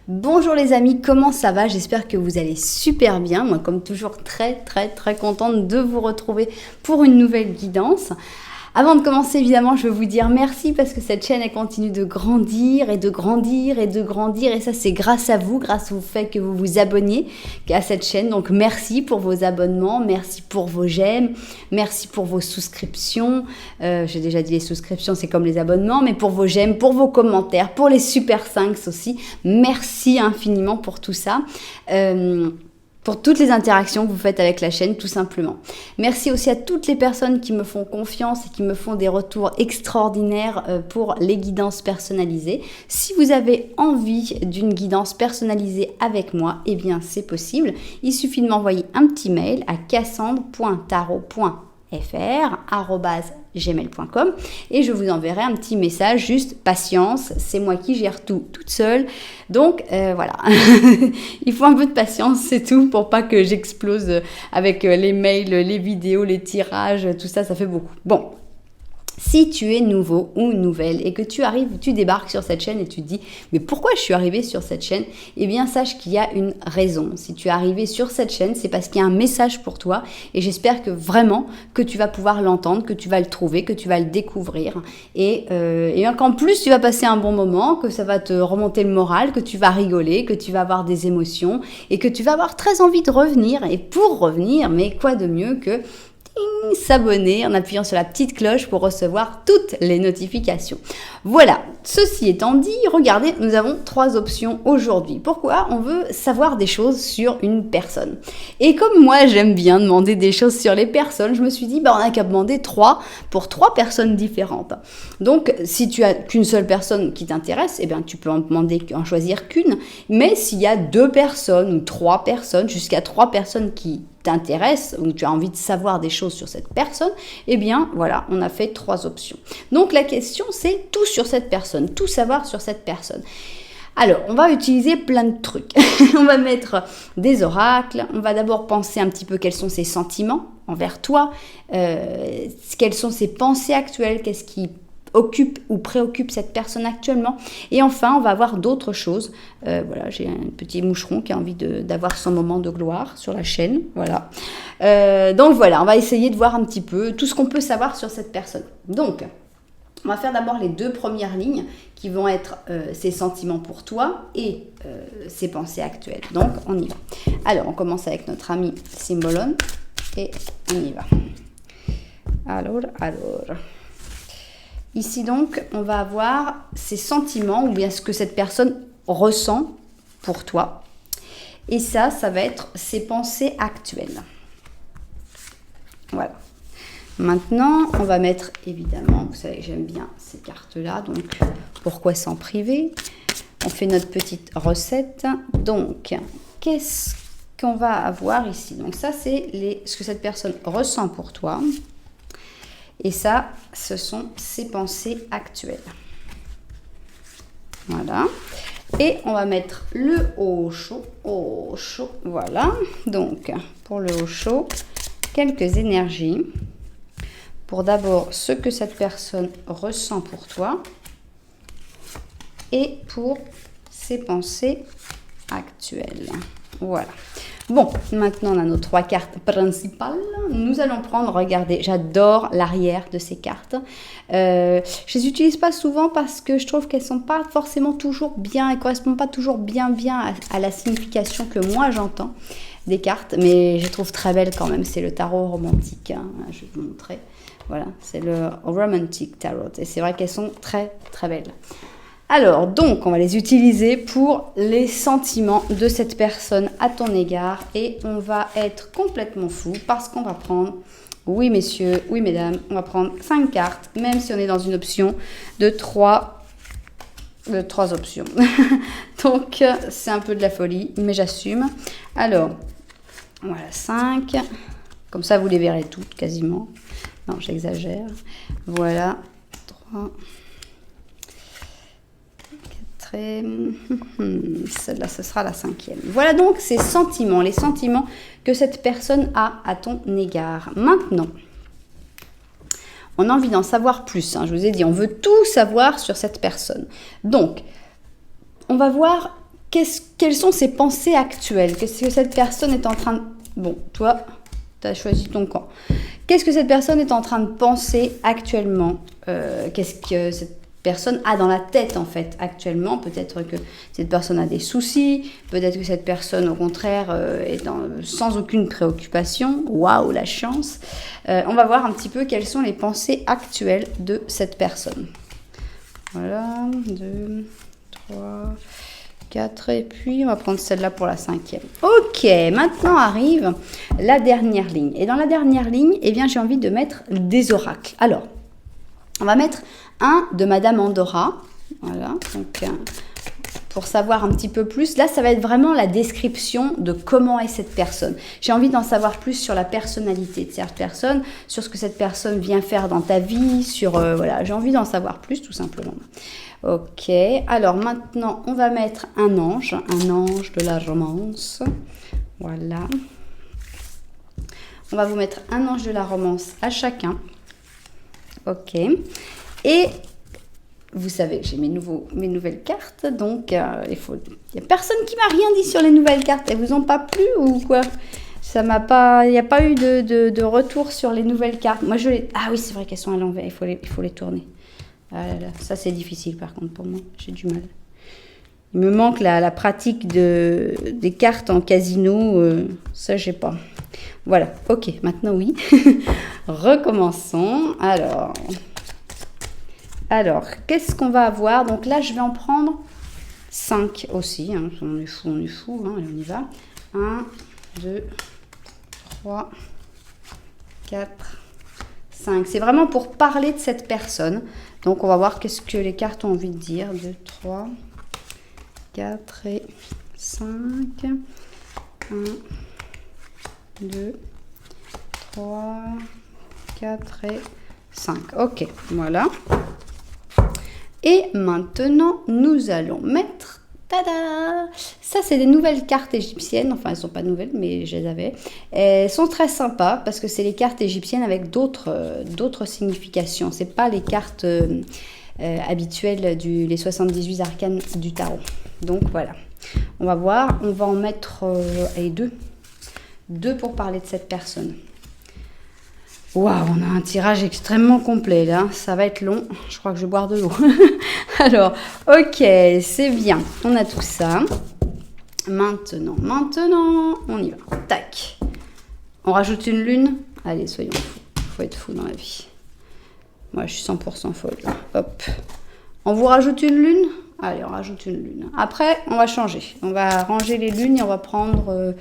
Bonjour les amis, comment ça va? J'espère que vous allez super bien. Moi, comme toujours, très contente de vous retrouver pour une nouvelle guidance. Avant de commencer, évidemment, je veux vous dire merci parce que cette chaîne, elle continue de grandir et de grandir et de grandir. Et ça, c'est grâce à vous, grâce au fait que vous vous abonniez à cette chaîne. Donc, merci pour vos abonnements, merci pour vos j'aime, merci pour vos souscriptions. J'ai déjà dit les souscriptions, c'est comme les abonnements, mais pour vos j'aime, pour vos commentaires, pour les super 5 aussi. Merci infiniment pour tout ça. Pour toutes les interactions que vous faites avec la chaîne, tout simplement. Merci aussi à toutes les personnes qui me font confiance et qui me font des retours extraordinaires pour les guidances personnalisées. Si vous avez envie d'une guidance personnalisée avec moi, eh bien c'est possible. Il suffit de m'envoyer un petit mail à cassandre.tarot.fr@gmail.com et je vous enverrai un petit message, juste patience, c'est moi qui gère tout toute seule. Donc voilà, il faut un peu de patience, c'est tout, pour pas que j'explose avec les mails, les vidéos, les tirages, tout ça, ça fait beaucoup. Bon. Si tu es nouveau ou nouvelle et que tu débarques sur cette chaîne et tu te dis « Mais pourquoi je suis arrivée sur cette chaîne ?» Eh bien, sache qu'il y a une raison. Si tu es arrivé sur cette chaîne, c'est parce qu'il y a un message pour toi et j'espère que vraiment que tu vas pouvoir l'entendre, que tu vas le trouver, que tu vas le découvrir et qu'en plus, tu vas passer un bon moment, que ça va te remonter le moral, que tu vas rigoler, que tu vas avoir des émotions et que tu vas avoir très envie de revenir. Et pour revenir, mais quoi de mieux que s'abonner en appuyant sur la petite cloche pour recevoir toutes les notifications. Voilà, ceci étant dit, regardez, nous avons 3 options aujourd'hui. Pourquoi? On veut savoir des choses sur une personne. Et comme moi, j'aime bien demander des choses sur les personnes, je me suis dit, on n'a qu'à demander 3 pour 3 personnes différentes. Donc, si tu as qu'une seule personne qui t'intéresse, eh bien, tu peux en choisir qu'une. Mais s'il y a 2 personnes ou 3 personnes, jusqu'à 3 personnes qui t'intéresse ou tu as envie de savoir des choses sur cette personne, eh bien voilà, on a fait 3 options. Donc la question c'est tout sur cette personne, tout savoir sur cette personne. Alors, on va utiliser plein de trucs. On va mettre des oracles, on va d'abord penser un petit peu quels sont ses sentiments envers toi, quelles sont ses pensées actuelles, qu'est-ce qui occupe ou préoccupe cette personne actuellement. Et enfin, on va avoir d'autres choses. Voilà, j'ai un petit moucheron qui a envie d'avoir son moment de gloire sur la chaîne. Voilà. Donc voilà, on va essayer de voir un petit peu tout ce qu'on peut savoir sur cette personne. Donc, on va faire d'abord les 2 premières lignes qui vont être ses sentiments pour toi et ses pensées actuelles. Donc, on y va. Alors, on commence avec notre ami Symbolon et on y va. Alors. Ici donc, on va avoir ses sentiments ou bien ce que cette personne ressent pour toi. Et ça va être ses pensées actuelles. Voilà. Maintenant, on va mettre évidemment, vous savez que j'aime bien ces cartes-là, donc pourquoi s'en priver? On fait notre petite recette. Donc, qu'est-ce qu'on va avoir ici? Donc ça, c'est ce que cette personne ressent pour toi. Et ça, ce sont ses pensées actuelles. Voilà. Et on va mettre le haut chaud. Voilà. Donc, pour le haut chaud, quelques énergies. Pour d'abord ce que cette personne ressent pour toi. Et pour ses pensées actuelles. Voilà. Bon, maintenant on a nos 3 cartes principales. Nous allons prendre, regardez, j'adore l'arrière de ces cartes. Je les utilise pas souvent parce que je trouve qu'elles sont pas forcément toujours bien, elles correspondent pas toujours bien à la signification que moi j'entends des cartes, mais je les trouve très belles quand même. C'est le tarot romantique, hein. Je vais vous montrer. Voilà, c'est le Romantic Tarot et c'est vrai qu'elles sont très belles. Alors, donc, on va les utiliser pour les sentiments de cette personne à ton égard et on va être complètement fou parce qu'on va prendre, oui messieurs, oui mesdames, on va prendre 5 cartes, même si on est dans une option de 3 options. Donc, c'est un peu de la folie, mais j'assume. Alors, voilà, 5. Comme ça, vous les verrez toutes quasiment. Non, j'exagère. Voilà, 3. Celle-là, ce sera la 5e. Voilà donc ces sentiments, les sentiments que cette personne a à ton égard. Maintenant, on a envie d'en savoir plus. Je vous ai dit, on veut tout savoir sur cette personne. Donc, on va voir quelles sont ses pensées actuelles? Qu'est-ce que cette personne est en train de... Bon, toi, tu as choisi ton camp. Qu'est-ce que cette personne est en train de penser actuellement? Qu'est-ce que cette personne a dans la tête en fait actuellement? Peut-être que cette personne a des soucis, peut-être que cette personne au contraire est sans aucune préoccupation. Waouh, la chance. On va voir un petit peu quelles sont les pensées actuelles de cette personne. Voilà, 2, 3, 4 et puis on va prendre celle-là pour la 5e. Ok, maintenant arrive la dernière ligne. Et dans la dernière ligne, eh bien j'ai envie de mettre des oracles. Alors, on va mettre un de Madame Andorra, voilà, donc pour savoir un petit peu plus. Là, ça va être vraiment la description de comment est cette personne. J'ai envie d'en savoir plus sur la personnalité de cette personne, sur ce que cette personne vient faire dans ta vie, sur, voilà, j'ai envie d'en savoir plus tout simplement. Ok, alors maintenant, on va mettre un ange de la romance, voilà. On va vous mettre un ange de la romance à chacun. Ok, et vous savez que j'ai mes nouvelles cartes, donc il n'y a personne qui m'a rien dit sur les nouvelles cartes. Elles vous ont pas plu ou quoi? Ça m'a pas, il n'y a pas eu de retour sur les nouvelles cartes. Moi ah oui, c'est vrai qu'elles sont à l'envers, il faut les tourner. Ah là là, ça c'est difficile par contre pour moi, j'ai du mal. Il me manque la pratique des cartes en casino, ça j'ai pas. Voilà, ok, maintenant oui. Recommençons. Alors, qu'est-ce qu'on va avoir? Donc là, je vais en prendre 5 aussi. Hein. On est fou. Hein. Allez, on y va. 1, 2, 3, 4, 5. C'est vraiment pour parler de cette personne. Donc, on va voir qu'est-ce que les cartes ont envie de dire. 2, 3, 4 et 5. 1, 2, 3, 4 et 5. Ok, voilà. Et maintenant, nous allons mettre... Tada! Ça, c'est des nouvelles cartes égyptiennes. Enfin, elles ne sont pas nouvelles, mais je les avais. Elles sont très sympas parce que c'est les cartes égyptiennes avec d'autres significations. Ce n'est pas les cartes habituelles, les 78 arcanes du tarot. Donc, voilà. On va voir. On va en mettre deux. Deux pour parler de cette personne. Waouh, on a un tirage extrêmement complet là, ça va être long, je crois que je vais boire de l'eau. Alors, ok, c'est bien, on a tout ça. Maintenant, on y va. Tac. On rajoute une lune. Allez, soyons fous, faut être fou dans la vie. Moi, je suis 100% folle là. Hop. On vous rajoute une lune? Allez, on rajoute une lune. Après, on va changer. On va ranger les lunes et on va prendre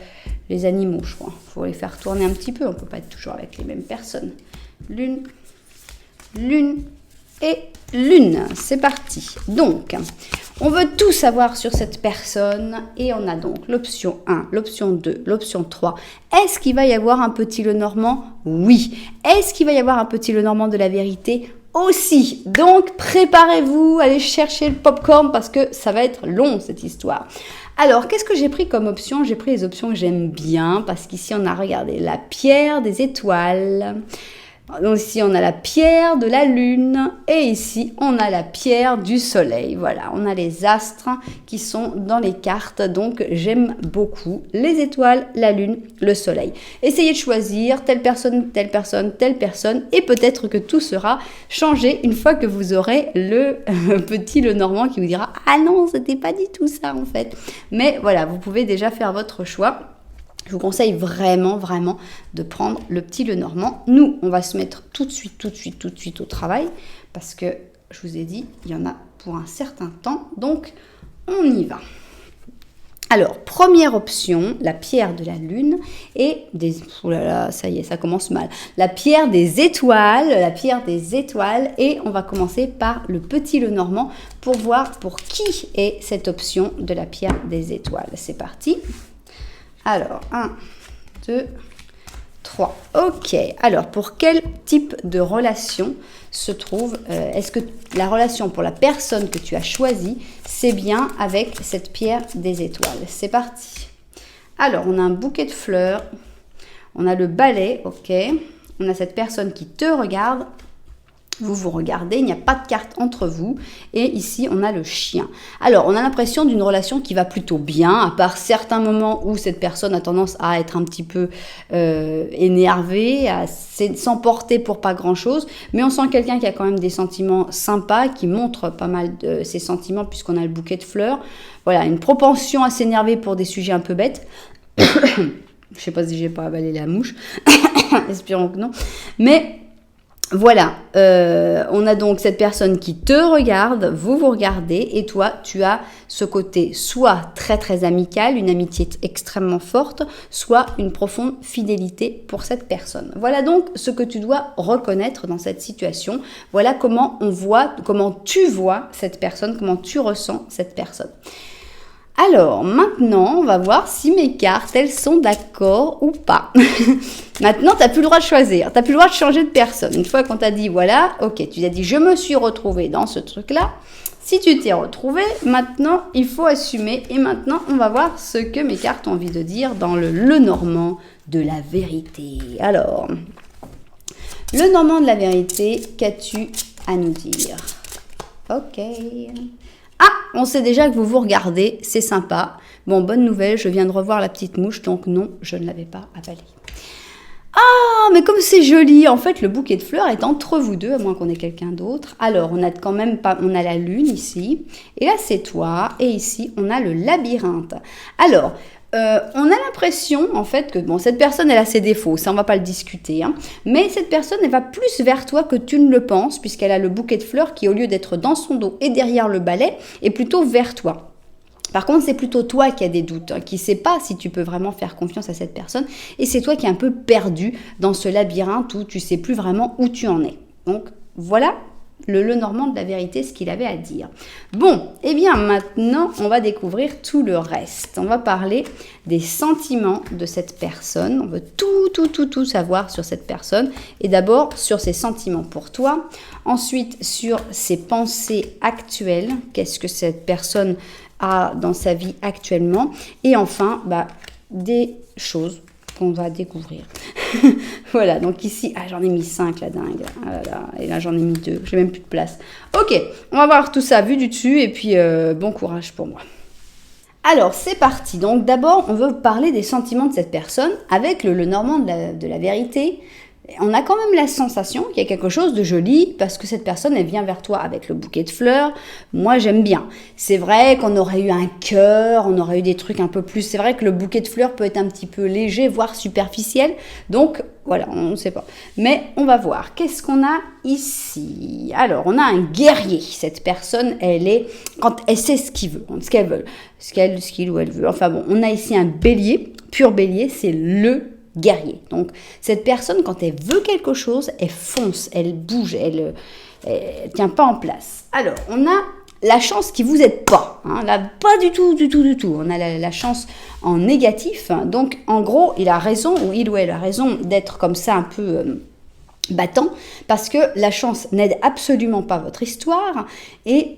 les animaux, je crois. Il faut les faire tourner un petit peu. On ne peut pas être toujours avec les mêmes personnes. Lune, lune et lune. C'est parti. Donc, on veut tout savoir sur cette personne. Et on a donc l'option 1, l'option 2, l'option 3. Est-ce qu'il va y avoir un petit Lenormand? Oui. Est-ce qu'il va y avoir un petit Lenormand de la vérité? Aussi, donc préparez-vous, allez chercher le popcorn parce que ça va être long cette histoire. Alors, qu'est-ce que j'ai pris comme option? J'ai pris les options que j'aime bien parce qu'ici on a regardé la pierre des étoiles. Donc ici on a la pierre de la lune et ici on a la pierre du soleil. Voilà, on a les astres qui sont dans les cartes. Donc j'aime beaucoup les étoiles, la lune, le soleil. Essayez de choisir telle personne, telle personne, telle personne et peut-être que tout sera changé une fois que vous aurez le petit Lenormand qui vous dira « Ah non, c'était pas du tout ça en fait ». Mais voilà, vous pouvez déjà faire votre choix. Je vous conseille vraiment de prendre le petit Lenormand. Nous, on va se mettre tout de suite au travail parce que, je vous ai dit, il y en a pour un certain temps. Donc, on y va. Alors, première option, la pierre de la lune et des... Oh là là, ça y est, ça commence mal. La pierre des étoiles, et on va commencer par le petit Lenormand pour voir pour qui est cette option de la pierre des étoiles. C'est parti. Alors, 1, 2, 3. Ok. Alors, pour quel type de relation se trouve, est-ce que la relation pour la personne que tu as choisie, c'est bien avec cette pierre des étoiles? C'est parti. Alors, on a un bouquet de fleurs. On a le balai, ok. On a cette personne qui te regarde. Vous vous regardez, il n'y a pas de carte entre vous. Et ici, on a le chien. Alors, on a l'impression d'une relation qui va plutôt bien, à part certains moments où cette personne a tendance à être un petit peu énervée, à s'emporter pour pas grand-chose. Mais on sent quelqu'un qui a quand même des sentiments sympas, qui montre pas mal de ses sentiments, puisqu'on a le bouquet de fleurs. Voilà, une propension à s'énerver pour des sujets un peu bêtes. Je sais pas si j'ai pas avalé la mouche. Espérons que non. Mais... voilà, on a donc cette personne qui te regarde, vous vous regardez et toi, tu as ce côté soit très très amical, une amitié extrêmement forte, soit une profonde fidélité pour cette personne. Voilà donc ce que tu dois reconnaître dans cette situation. Voilà comment on voit, comment tu vois cette personne, comment tu ressens cette personne. Alors, maintenant, on va voir si mes cartes, elles sont d'accord ou pas. Maintenant, tu n'as plus le droit de choisir. Tu n'as plus le droit de changer de personne. Une fois qu'on t'a dit, voilà, ok, tu t'as dit, je me suis retrouvée dans ce truc-là. Si tu t'es retrouvée, maintenant, il faut assumer. Et maintenant, on va voir ce que mes cartes ont envie de dire dans le Lenormand de la vérité. Alors, Lenormand de la vérité, qu'as-tu à nous dire? Ok. Ah, on sait déjà que vous vous regardez, c'est sympa. Bon, bonne nouvelle, je viens de revoir la petite mouche, donc non, je ne l'avais pas avalée. Ah, mais comme c'est joli, en fait, le bouquet de fleurs est entre vous deux, à moins qu'on ait quelqu'un d'autre. Alors, on a quand même pas, on a la lune ici, et là c'est toi, et ici on a le labyrinthe. Alors, on a l'impression, en fait, que bon, cette personne, elle a ses défauts, ça on va pas le discuter, hein, mais cette personne, elle va plus vers toi que tu ne le penses, puisqu'elle a le bouquet de fleurs qui, au lieu d'être dans son dos et derrière le balai, est plutôt vers toi. Par contre, c'est plutôt toi qui as des doutes, hein, qui ne sait pas si tu peux vraiment faire confiance à cette personne, et c'est toi qui es un peu perdu dans ce labyrinthe où tu ne sais plus vraiment où tu en es. Donc, voilà le Lenormand de la vérité, ce qu'il avait à dire. Bon, et bien maintenant, on va découvrir tout le reste. On va parler des sentiments de cette personne. On veut tout savoir sur cette personne. Et d'abord, sur ses sentiments pour toi. Ensuite, sur ses pensées actuelles. Qu'est-ce que cette personne a dans sa vie actuellement. Et enfin, des choses qu'on va découvrir. Voilà, donc ici, j'en ai mis 5, la dingue. Ah là là, et là, j'en ai mis 2, j'ai même plus de place. Ok, on va voir tout ça vu du dessus, et puis bon courage pour moi. Alors, c'est parti. Donc d'abord, on veut parler des sentiments de cette personne avec le Lenormand de la vérité. On a quand même la sensation qu'il y a quelque chose de joli parce que cette personne, elle vient vers toi avec le bouquet de fleurs. Moi, j'aime bien. C'est vrai qu'on aurait eu un cœur, on aurait eu des trucs un peu plus... C'est vrai que le bouquet de fleurs peut être un petit peu léger, voire superficiel. Donc, voilà, on ne sait pas. Mais on va voir. Qu'est-ce qu'on a ici? Alors, on a un guerrier. Cette personne, elle sait ce qu'il veut, ce qu'elle veut, ce qu'il ou elle veut. Enfin bon, on a ici un bélier, pur bélier, c'est le guerrier. Donc, cette personne, quand elle veut quelque chose, elle fonce, elle bouge, elle tient pas en place. Alors, on a la chance qui vous aide pas. Hein, là, pas du tout. On a la chance en négatif. Donc, en gros, il a raison, ou il ou elle a raison d'être comme ça un peu battant, parce que la chance n'aide absolument pas votre histoire. Et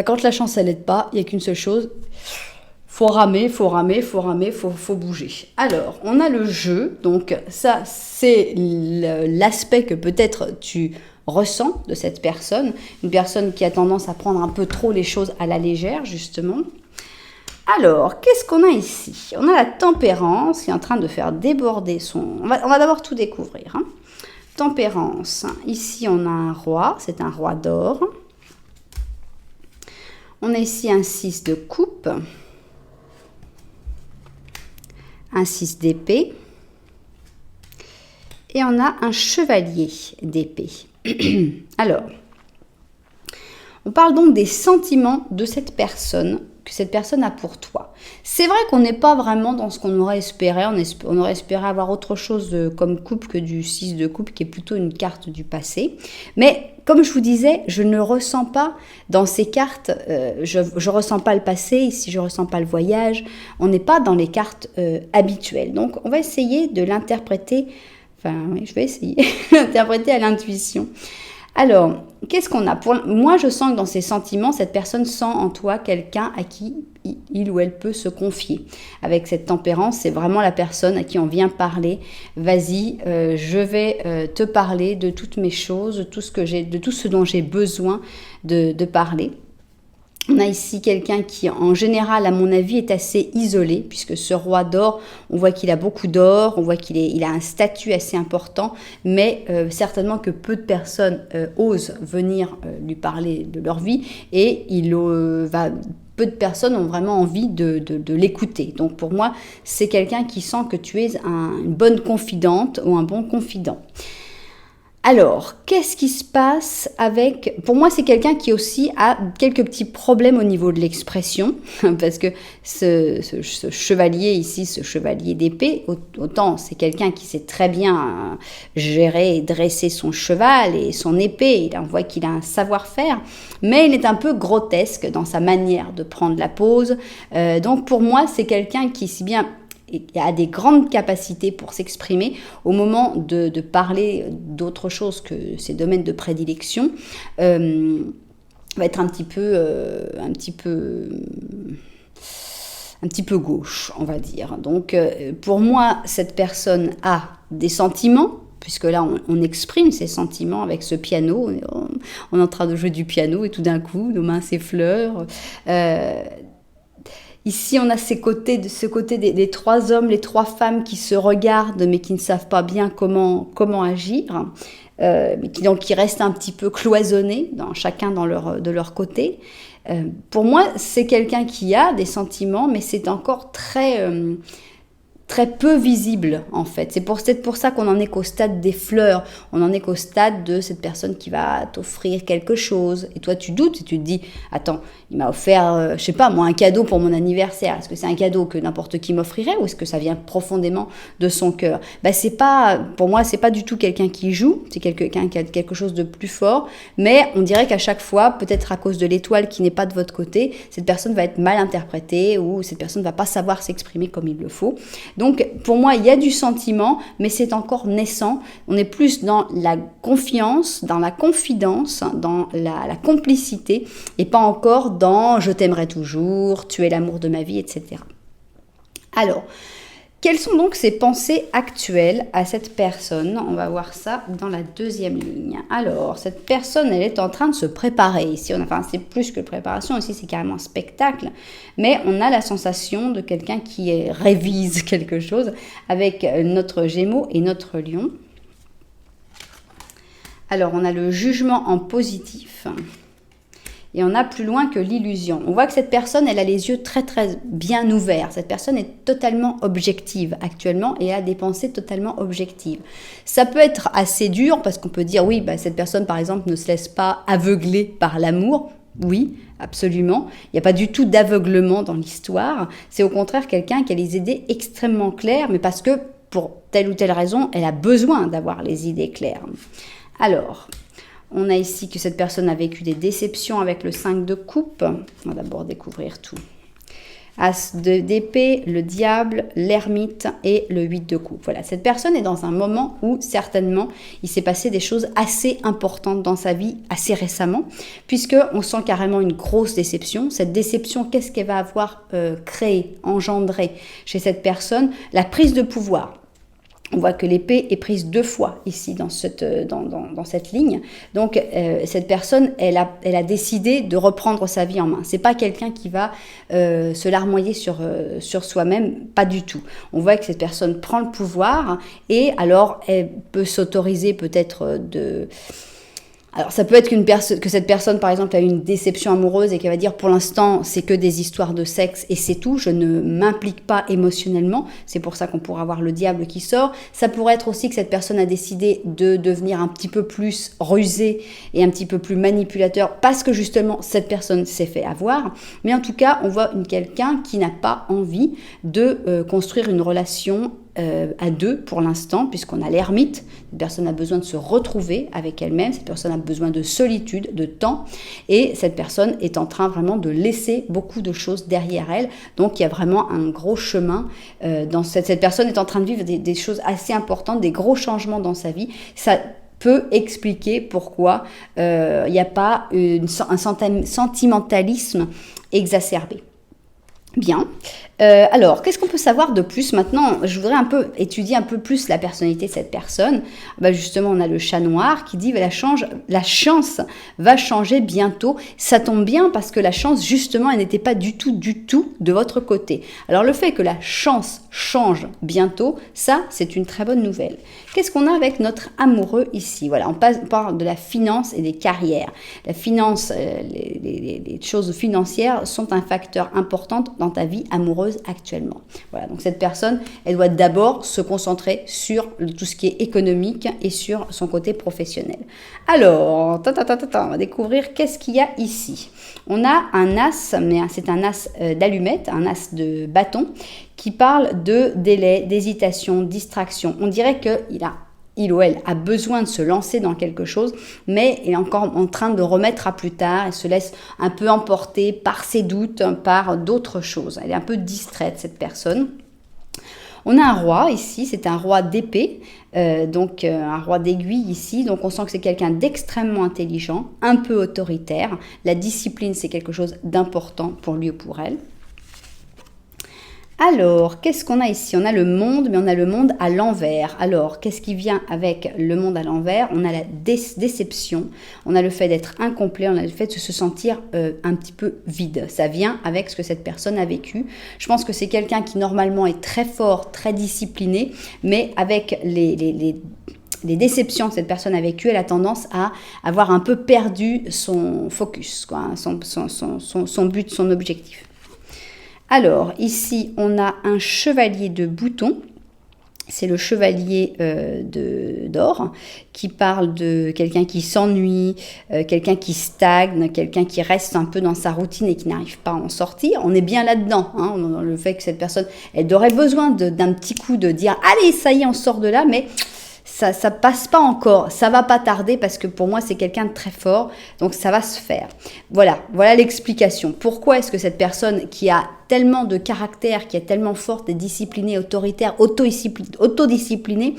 quand la chance, elle n'aide pas, il n'y a qu'une seule chose... Faut ramer, faut bouger. Alors, on a le jeu, donc ça, c'est l'aspect que peut-être tu ressens de cette personne, une personne qui a tendance à prendre un peu trop les choses à la légère, justement. Alors, qu'est-ce qu'on a ici? On a la tempérance qui est en train de faire déborder son... On va d'abord tout découvrir. Hein. Tempérance, ici on a un roi, c'est un roi d'or. On a ici un 6 de coupe. Un 6 d'épée, et on a un chevalier d'épée. Alors, on parle donc des sentiments de cette personne, que cette personne a pour toi. C'est vrai qu'on n'est pas vraiment dans ce qu'on aurait espéré, on aurait espéré avoir autre chose comme coupe que du 6 de coupe, qui est plutôt une carte du passé, mais comme je vous disais, je ne ressens pas dans ces cartes, je ne ressens pas le passé, ici je ne ressens pas le voyage, on n'est pas dans les cartes habituelles. Donc on va essayer de l'interpréter, enfin oui, je vais essayer d'interpréter à l'intuition. Alors, qu'est-ce qu'on a moi, je sens que dans ces sentiments, cette personne sent en toi quelqu'un à qui il ou elle peut se confier. Avec cette tempérance, c'est vraiment la personne à qui on vient parler. Vas-y, je vais te parler de toutes mes choses, de tout ce dont j'ai besoin de parler. On a ici quelqu'un qui, en général, à mon avis, est assez isolé, puisque ce roi d'or, on voit qu'il a beaucoup d'or, on voit qu'il a un statut assez important, mais certainement que peu de personnes osent venir lui parler de leur vie, et peu de personnes ont vraiment envie de l'écouter. Donc pour moi, c'est quelqu'un qui sent que tu es une bonne confidente ou un bon confident. Alors, qu'est-ce qui se passe avec... Pour moi, c'est quelqu'un qui aussi a quelques petits problèmes au niveau de l'expression, parce que ce chevalier ici, ce chevalier d'épée, autant c'est quelqu'un qui sait très bien gérer et dresser son cheval et son épée, on voit qu'il a un savoir-faire, mais il est un peu grotesque dans sa manière de prendre la pose. Donc pour moi, c'est quelqu'un qui, si bien... et a des grandes capacités pour s'exprimer au moment de parler d'autre chose que ses domaines de prédilection, va être un petit peu gauche, on va dire. Donc, pour moi, cette personne a des sentiments, puisque là, on exprime ses sentiments avec ce piano. On est en train de jouer du piano et tout d'un coup, nos mains s'effleurent. Ici, on a ce côté des trois hommes, les trois femmes qui se regardent, mais qui ne savent pas bien comment agir, qui restent un petit peu cloisonnés, chacun de leur côté. Pour moi, c'est quelqu'un qui a des sentiments, mais c'est encore très peu visible, en fait. C'est pour ça qu'on en est qu'au stade des fleurs. On en est qu'au stade de cette personne qui va t'offrir quelque chose. Et toi, tu doutes et tu te dis, attends, il m'a offert, je sais pas, moi, un cadeau pour mon anniversaire. Est-ce que c'est un cadeau que n'importe qui m'offrirait ou est-ce que ça vient profondément de son cœur? Pour moi, c'est pas du tout quelqu'un qui joue. C'est quelqu'un qui a quelque chose de plus fort. Mais on dirait qu'à chaque fois, peut-être à cause de l'étoile qui n'est pas de votre côté, cette personne va être mal interprétée ou cette personne va pas savoir s'exprimer comme il le faut. Donc, pour moi, il y a du sentiment, mais c'est encore naissant. On est plus dans la confiance, dans la confidence, dans la complicité, et pas encore dans « je t'aimerai toujours »,« tu es l'amour de ma vie », etc. Alors, quelles sont donc ses pensées actuelles à cette personne? On va voir ça dans la deuxième ligne. Alors, cette personne, elle est en train de se préparer. Ici, c'est plus que préparation, ici c'est carrément un spectacle. Mais on a la sensation de quelqu'un qui révise quelque chose avec notre Gémeaux et notre Lion. Alors, on a le jugement en positif. Et on a plus loin que l'illusion. On voit que cette personne, elle a les yeux très très bien ouverts. Cette personne est totalement objective actuellement et a des pensées totalement objectives. Ça peut être assez dur parce qu'on peut dire, oui, cette personne par exemple ne se laisse pas aveugler par l'amour. Oui, absolument. Il n'y a pas du tout d'aveuglement dans l'histoire. C'est au contraire quelqu'un qui a les idées extrêmement claires, mais parce que pour telle ou telle raison, elle a besoin d'avoir les idées claires. Alors... on a ici que cette personne a vécu des déceptions avec le 5 de coupe. On va d'abord découvrir tout. As d'épée, le diable, l'ermite et le 8 de coupe. Voilà, cette personne est dans un moment où certainement il s'est passé des choses assez importantes dans sa vie assez récemment, puisqu'on sent carrément une grosse déception. Cette déception, qu'est-ce qu'elle va avoir créé, engendré chez cette personne? La prise de pouvoir. On voit que l'épée est prise 2 fois ici dans cette ligne. Donc cette personne, elle a décidé de reprendre sa vie en main. C'est pas quelqu'un qui va se larmoyer sur soi-même, pas du tout. On voit que cette personne prend le pouvoir et alors elle peut s'autoriser peut-être Alors ça peut être que cette personne par exemple a eu une déception amoureuse et qu'elle va dire pour l'instant c'est que des histoires de sexe et c'est tout, je ne m'implique pas émotionnellement, c'est pour ça qu'on pourra avoir le diable qui sort. Ça pourrait être aussi que cette personne a décidé de devenir un petit peu plus rusée et un petit peu plus manipulateur parce que justement cette personne s'est fait avoir, mais en tout cas on voit quelqu'un qui n'a pas envie de construire une relation à 2 pour l'instant, puisqu'on a l'ermite. Cette personne a besoin de se retrouver avec elle-même, cette personne a besoin de solitude, de temps, et cette personne est en train vraiment de laisser beaucoup de choses derrière elle. Donc il y a vraiment un gros chemin. Cette personne est en train de vivre des choses assez importantes, des gros changements dans sa vie. Ça peut expliquer pourquoi il n'y a pas un sentimentalisme exacerbé. Bien. Alors, qu'est-ce qu'on peut savoir de plus maintenant? Je voudrais un peu étudier un peu plus la personnalité de cette personne. Justement, on a le chat noir qui dit la chance va changer bientôt. Ça tombe bien parce que la chance, justement, elle n'était pas du tout de votre côté. Alors, le fait que la chance change bientôt, ça, c'est une très bonne nouvelle. Qu'est-ce qu'on a avec notre amoureux ici? Voilà, on parle de la finance et des carrières. La finance, les choses financières sont un facteur important dans ta vie amoureuse actuellement. Voilà, donc cette personne, elle doit d'abord se concentrer sur tout ce qui est économique et sur son côté professionnel. Alors, on va découvrir qu'est-ce qu'il y a ici. On a un as, mais c'est un as d'allumette, un as de bâton, qui parle de délai, d'hésitation, distraction. On dirait il ou elle a besoin de se lancer dans quelque chose, mais est encore en train de remettre à plus tard. Elle se laisse un peu emporter par ses doutes, par d'autres choses. Elle est un peu distraite, cette personne. On a un roi ici, c'est un roi d'épée, donc un roi d'aiguille ici. Donc on sent que c'est quelqu'un d'extrêmement intelligent, un peu autoritaire. La discipline, c'est quelque chose d'important pour lui ou pour elle. Alors, qu'est-ce qu'on a ici? On a le monde, mais on a le monde à l'envers. Alors, qu'est-ce qui vient avec le monde à l'envers? On a la déception, on a le fait d'être incomplet, on a le fait de se sentir un petit peu vide. Ça vient avec ce que cette personne a vécu. Je pense que c'est quelqu'un qui normalement est très fort, très discipliné, mais avec les déceptions que cette personne a vécues, elle a tendance à avoir un peu perdu son focus, quoi, son but, son objectif. Alors, ici, on a un chevalier de boutons. C'est le chevalier d'or qui parle de quelqu'un qui s'ennuie, quelqu'un qui stagne, quelqu'un qui reste un peu dans sa routine et qui n'arrive pas à en sortir. On est bien là-dedans, hein, dans le fait que cette personne, elle aurait besoin d'un petit coup de dire « Allez, ça y est, on sort de là », mais ça passe pas encore, ça va pas tarder parce que pour moi c'est quelqu'un de très fort, donc ça va se faire. Voilà l'explication. Pourquoi est-ce que cette personne qui a tellement de caractère, qui est tellement forte et disciplinée, autoritaire, autodisciplinée,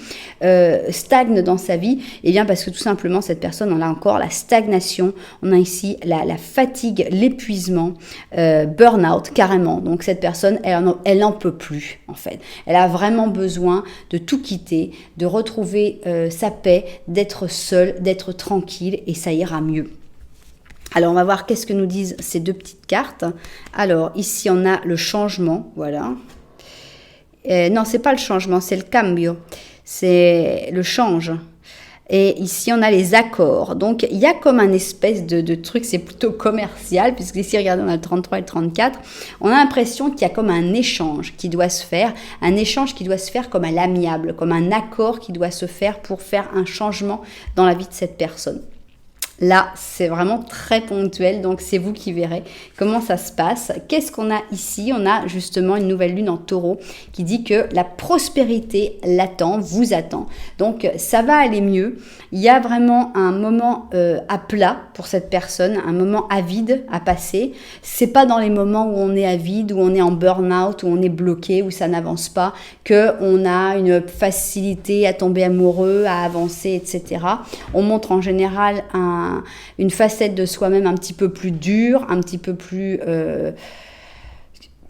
stagne dans sa vie? Eh bien parce que tout simplement cette personne, on a encore la stagnation, on a ici la fatigue, l'épuisement, burn-out carrément. Donc cette personne, elle n'en peut plus en fait. Elle a vraiment besoin de tout quitter, de retrouver sa paix, d'être seule, d'être tranquille et ça ira mieux. Alors, on va voir qu'est-ce que nous disent ces deux petites cartes. Alors, ici, on a le changement, voilà. Non, c'est pas le changement, c'est le cambio. C'est le change. Et ici, on a les accords. Donc, il y a comme un espèce de truc, c'est plutôt commercial, puisque ici, regardez, on a le 33 et le 34. On a l'impression qu'il y a comme un échange qui doit se faire, un échange qui doit se faire comme à l'amiable, comme un accord qui doit se faire pour faire un changement dans la vie de cette personne. Là, c'est vraiment très ponctuel, donc c'est vous qui verrez comment ça se passe. Qu'est-ce qu'on a ici? On a justement une nouvelle lune en taureau qui dit que la prospérité l'attend, vous attend. Donc, ça va aller mieux. Il y a vraiment un moment à plat pour cette personne, un moment à vide à passer. C'est pas dans les moments où on est à vide, où on est en burn-out, où on est bloqué, où ça n'avance pas, qu'on a une facilité à tomber amoureux, à avancer, etc. On montre en général une facette de soi-même un petit peu plus dure, un petit peu plus...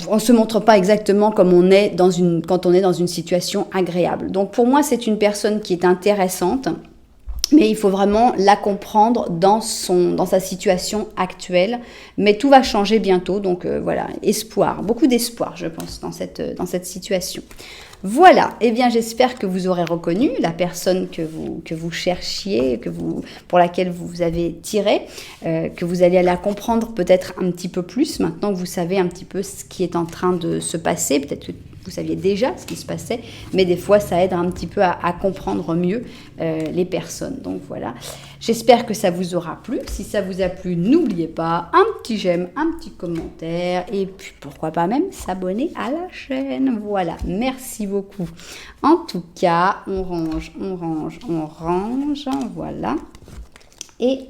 on ne se montre pas exactement comme on est quand on est dans une situation agréable. Donc pour moi, c'est une personne qui est intéressante, mais il faut vraiment la comprendre dans sa situation actuelle. Mais tout va changer bientôt, donc voilà, espoir, beaucoup d'espoir, je pense, dans cette situation. Voilà, eh bien j'espère que vous aurez reconnu la personne que vous cherchiez, pour laquelle vous avez tiré, que vous allez la comprendre peut-être un petit peu plus maintenant que vous savez un petit peu ce qui est en train de se passer. Peut-être que vous saviez déjà ce qui se passait, mais des fois ça aide un petit peu à comprendre mieux les personnes. Donc voilà, j'espère que ça vous aura plu. Si ça vous a plu, n'oubliez pas un petit j'aime, un petit commentaire et puis pourquoi pas même s'abonner à la chaîne. Voilà, merci beaucoup. En tout cas, on range, voilà. Et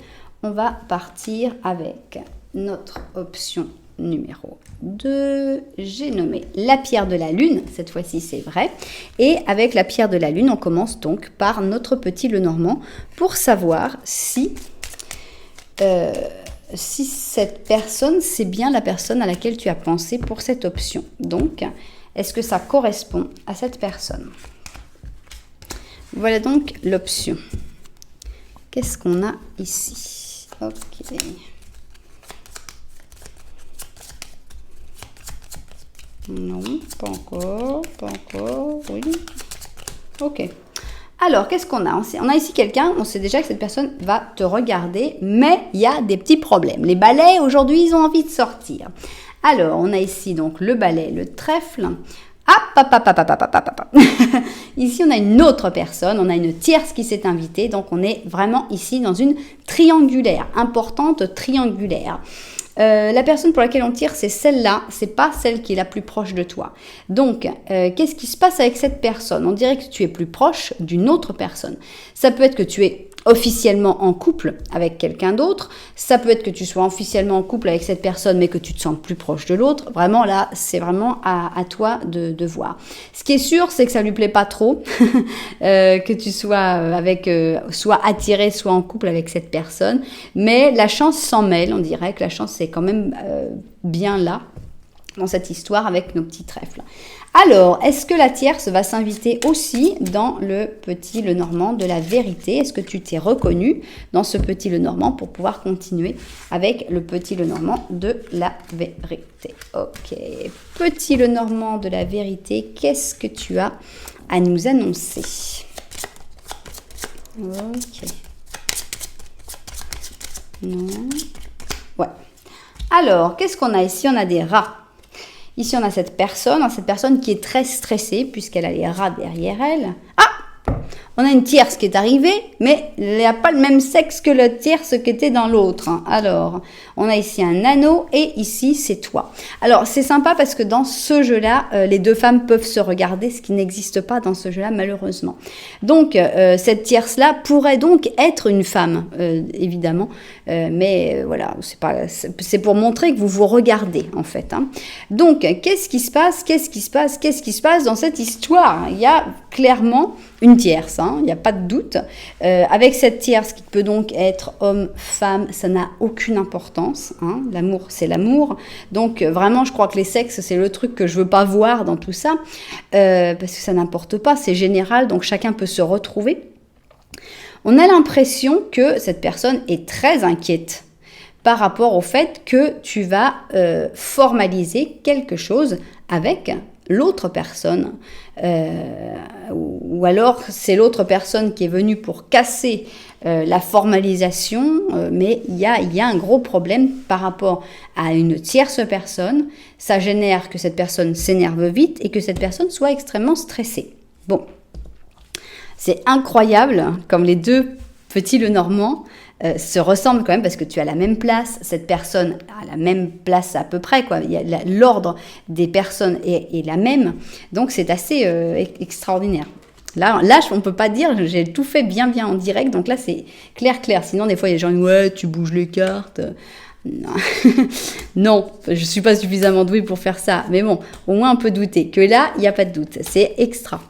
on va partir avec notre option numéro 2, j'ai nommé la pierre de la lune, cette fois-ci c'est vrai. Et avec la pierre de la lune, on commence donc par notre petit Lenormand pour savoir si cette personne, c'est bien la personne à laquelle tu as pensé pour cette option. Donc, est-ce que ça correspond à cette personne? Voilà donc l'option. Qu'est-ce qu'on a ici? Ok. Non, pas encore, oui. Ok. Alors, qu'est-ce qu'on a? On a ici quelqu'un, on sait déjà que cette personne va te regarder, mais il y a des petits problèmes. Les balais, aujourd'hui, ils ont envie de sortir. Alors, on a ici donc le balai, le trèfle. Ici, on a une autre personne, on a une tierce qui s'est invitée, donc on est vraiment ici dans une triangulaire, importante triangulaire. La personne pour laquelle on tire, c'est celle-là, c'est pas celle qui est la plus proche de toi. Donc, qu'est-ce qui se passe avec cette personne? On dirait que tu es plus proche d'une autre personne. Ça peut être que tu es officiellement en couple avec quelqu'un d'autre. Ça peut être que tu sois officiellement en couple avec cette personne, mais que tu te sens plus proche de l'autre. Vraiment, là, c'est vraiment à toi de voir. Ce qui est sûr, c'est que ça lui plaît pas trop que tu sois soit attiré, soit en couple avec cette personne. Mais la chance s'en mêle. On dirait que la chance, c'est quand même bien là, dans cette histoire avec nos petits trèfles. Alors, est-ce que la tierce va s'inviter aussi dans le petit Lenormand de la vérité? Est-ce que tu t'es reconnu dans ce petit Lenormand pour pouvoir continuer avec le petit Lenormand de la vérité? Ok, petit Lenormand de la vérité, qu'est-ce que tu as à nous annoncer? Ok. Non. Ouais. Alors, qu'est-ce qu'on a ici? On a des rats. Ici, on a cette personne qui est très stressée puisqu'elle a les rats derrière elle. Ah! On a une tierce qui est arrivée, mais elle n'a pas le même sexe que la tierce qui était dans l'autre. Alors, on a ici un anneau et ici, c'est toi. Alors, c'est sympa parce que dans ce jeu-là, les deux femmes peuvent se regarder, ce qui n'existe pas dans ce jeu-là, malheureusement. Donc, cette tierce-là pourrait donc être une femme, évidemment. Mais voilà, c'est pour montrer que vous vous regardez, en fait. Hein. Donc, qu'est-ce qui se passe dans cette histoire? Il y a clairement une tierce, hein, il n'y a pas de doute. Avec cette tierce qui peut donc être homme, femme, ça n'a aucune importance. Hein. L'amour, c'est l'amour. Donc vraiment, je crois que les sexes, c'est le truc que je veux pas voir dans tout ça, parce que ça n'importe pas, c'est général, donc chacun peut se retrouver. On a l'impression que cette personne est très inquiète par rapport au fait que tu vas formaliser quelque chose avec l'autre personne, ou alors c'est l'autre personne qui est venue pour casser la formalisation, mais il y a un gros problème par rapport à une tierce personne. Ça génère que cette personne s'énerve vite et que cette personne soit extrêmement stressée. Bon, c'est incroyable comme les deux petits Lenormand se ressemblent quand même parce que tu as la même place, cette personne a la même place à peu près, quoi. L'ordre des personnes est la même, donc c'est assez extraordinaire. Là, on ne peut pas dire, j'ai tout fait bien en direct, donc là c'est clair. Sinon, des fois, il y a des gens qui disent « Ouais, tu bouges les cartes ». Non. Non, je ne suis pas suffisamment douée pour faire ça. Mais bon, au moins on peut douter. Que là, il n'y a pas de doute. C'est extra.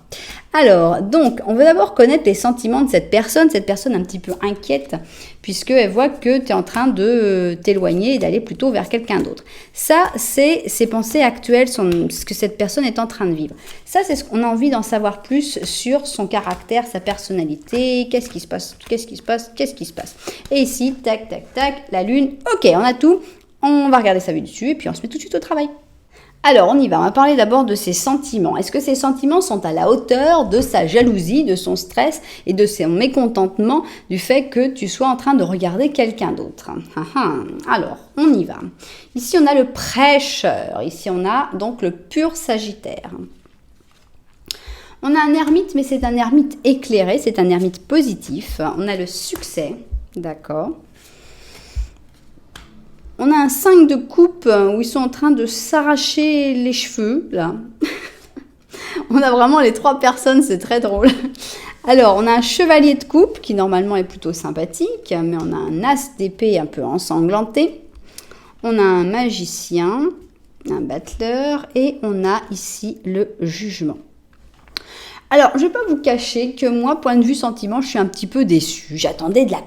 Alors, donc, on veut d'abord connaître les sentiments de cette personne un petit peu inquiète, puisqu'elle voit que tu es en train de t'éloigner et d'aller plutôt vers quelqu'un d'autre. Ça, c'est ses pensées actuelles, ce que cette personne est en train de vivre. Ça, c'est ce qu'on a envie d'en savoir plus sur son caractère, sa personnalité, qu'est-ce qui se passe. Et ici, tac, la lune. Ok, on a tout. On va regarder sa vue dessus et puis on se met tout de suite au travail. Alors, on y va. On va parler d'abord de ses sentiments. Est-ce que ses sentiments sont à la hauteur de sa jalousie, de son stress et de son mécontentement du fait que tu sois en train de regarder quelqu'un d'autre? Alors, on y va. Ici, on a le prêcheur. Ici, on a donc le pur Sagittaire. On a un ermite, mais c'est un ermite éclairé. C'est un ermite positif. On a le succès. D'accord. On a un 5 de coupe où ils sont en train de s'arracher les cheveux, là. On a vraiment les trois personnes, c'est très drôle. Alors, on a un chevalier de coupe qui normalement est plutôt sympathique, mais on a un as d'épée un peu ensanglanté. On a un magicien, un battleur et on a ici le jugement. Alors, je ne vais pas vous cacher que moi, point de vue sentiment, je suis un petit peu déçue. J'attendais de la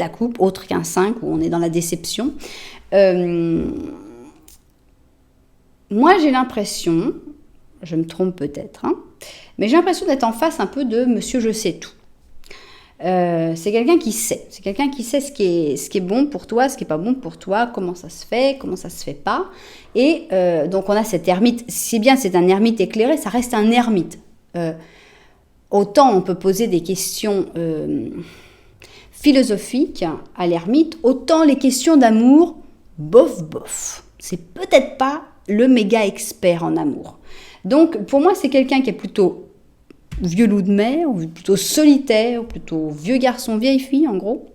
coupe, autre qu'un 5 où on est dans la déception. Moi, j'ai l'impression, je me trompe peut-être, hein, mais j'ai l'impression d'être en face un peu de Monsieur Je sais tout. C'est quelqu'un qui sait. C'est quelqu'un qui sait ce qui est bon pour toi, ce qui n'est pas bon pour toi, comment ça se fait pas. Et donc on a cet ermite. Si bien c'est un ermite éclairé, ça reste un ermite. Autant on peut poser des questions philosophiques à l'ermite, autant les questions d'amour, bof. C'est peut-être pas le méga expert en amour. Donc pour moi c'est quelqu'un qui est plutôt vieux loup de mer, ou plutôt solitaire, ou plutôt vieux garçon, vieille fille en gros,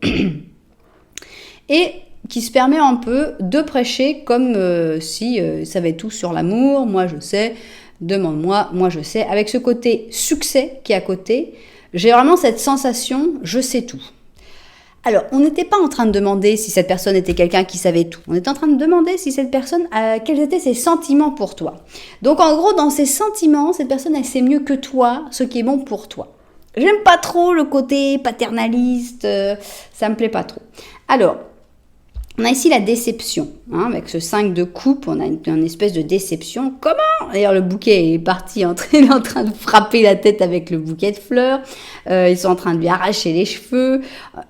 et qui se permet un peu de prêcher comme si il savait tout sur l'amour, moi je sais, demande-moi, moi je sais, avec ce côté succès qui est à côté, j'ai vraiment cette sensation, je sais tout. Alors, on n'était pas en train de demander si cette personne était quelqu'un qui savait tout. On était en train de demander si cette personne, quels étaient ses sentiments pour toi. Donc, en gros, dans ses sentiments, cette personne, elle sait mieux que toi ce qui est bon pour toi. J'aime pas trop le côté paternaliste, ça me plaît pas trop. Alors, on a ici la déception, hein, avec ce 5 de coupe, on a une espèce de déception. Comment ? D'ailleurs, le bouquet est parti, il est en train de frapper la tête avec le bouquet de fleurs. Ils sont en train de lui arracher les cheveux.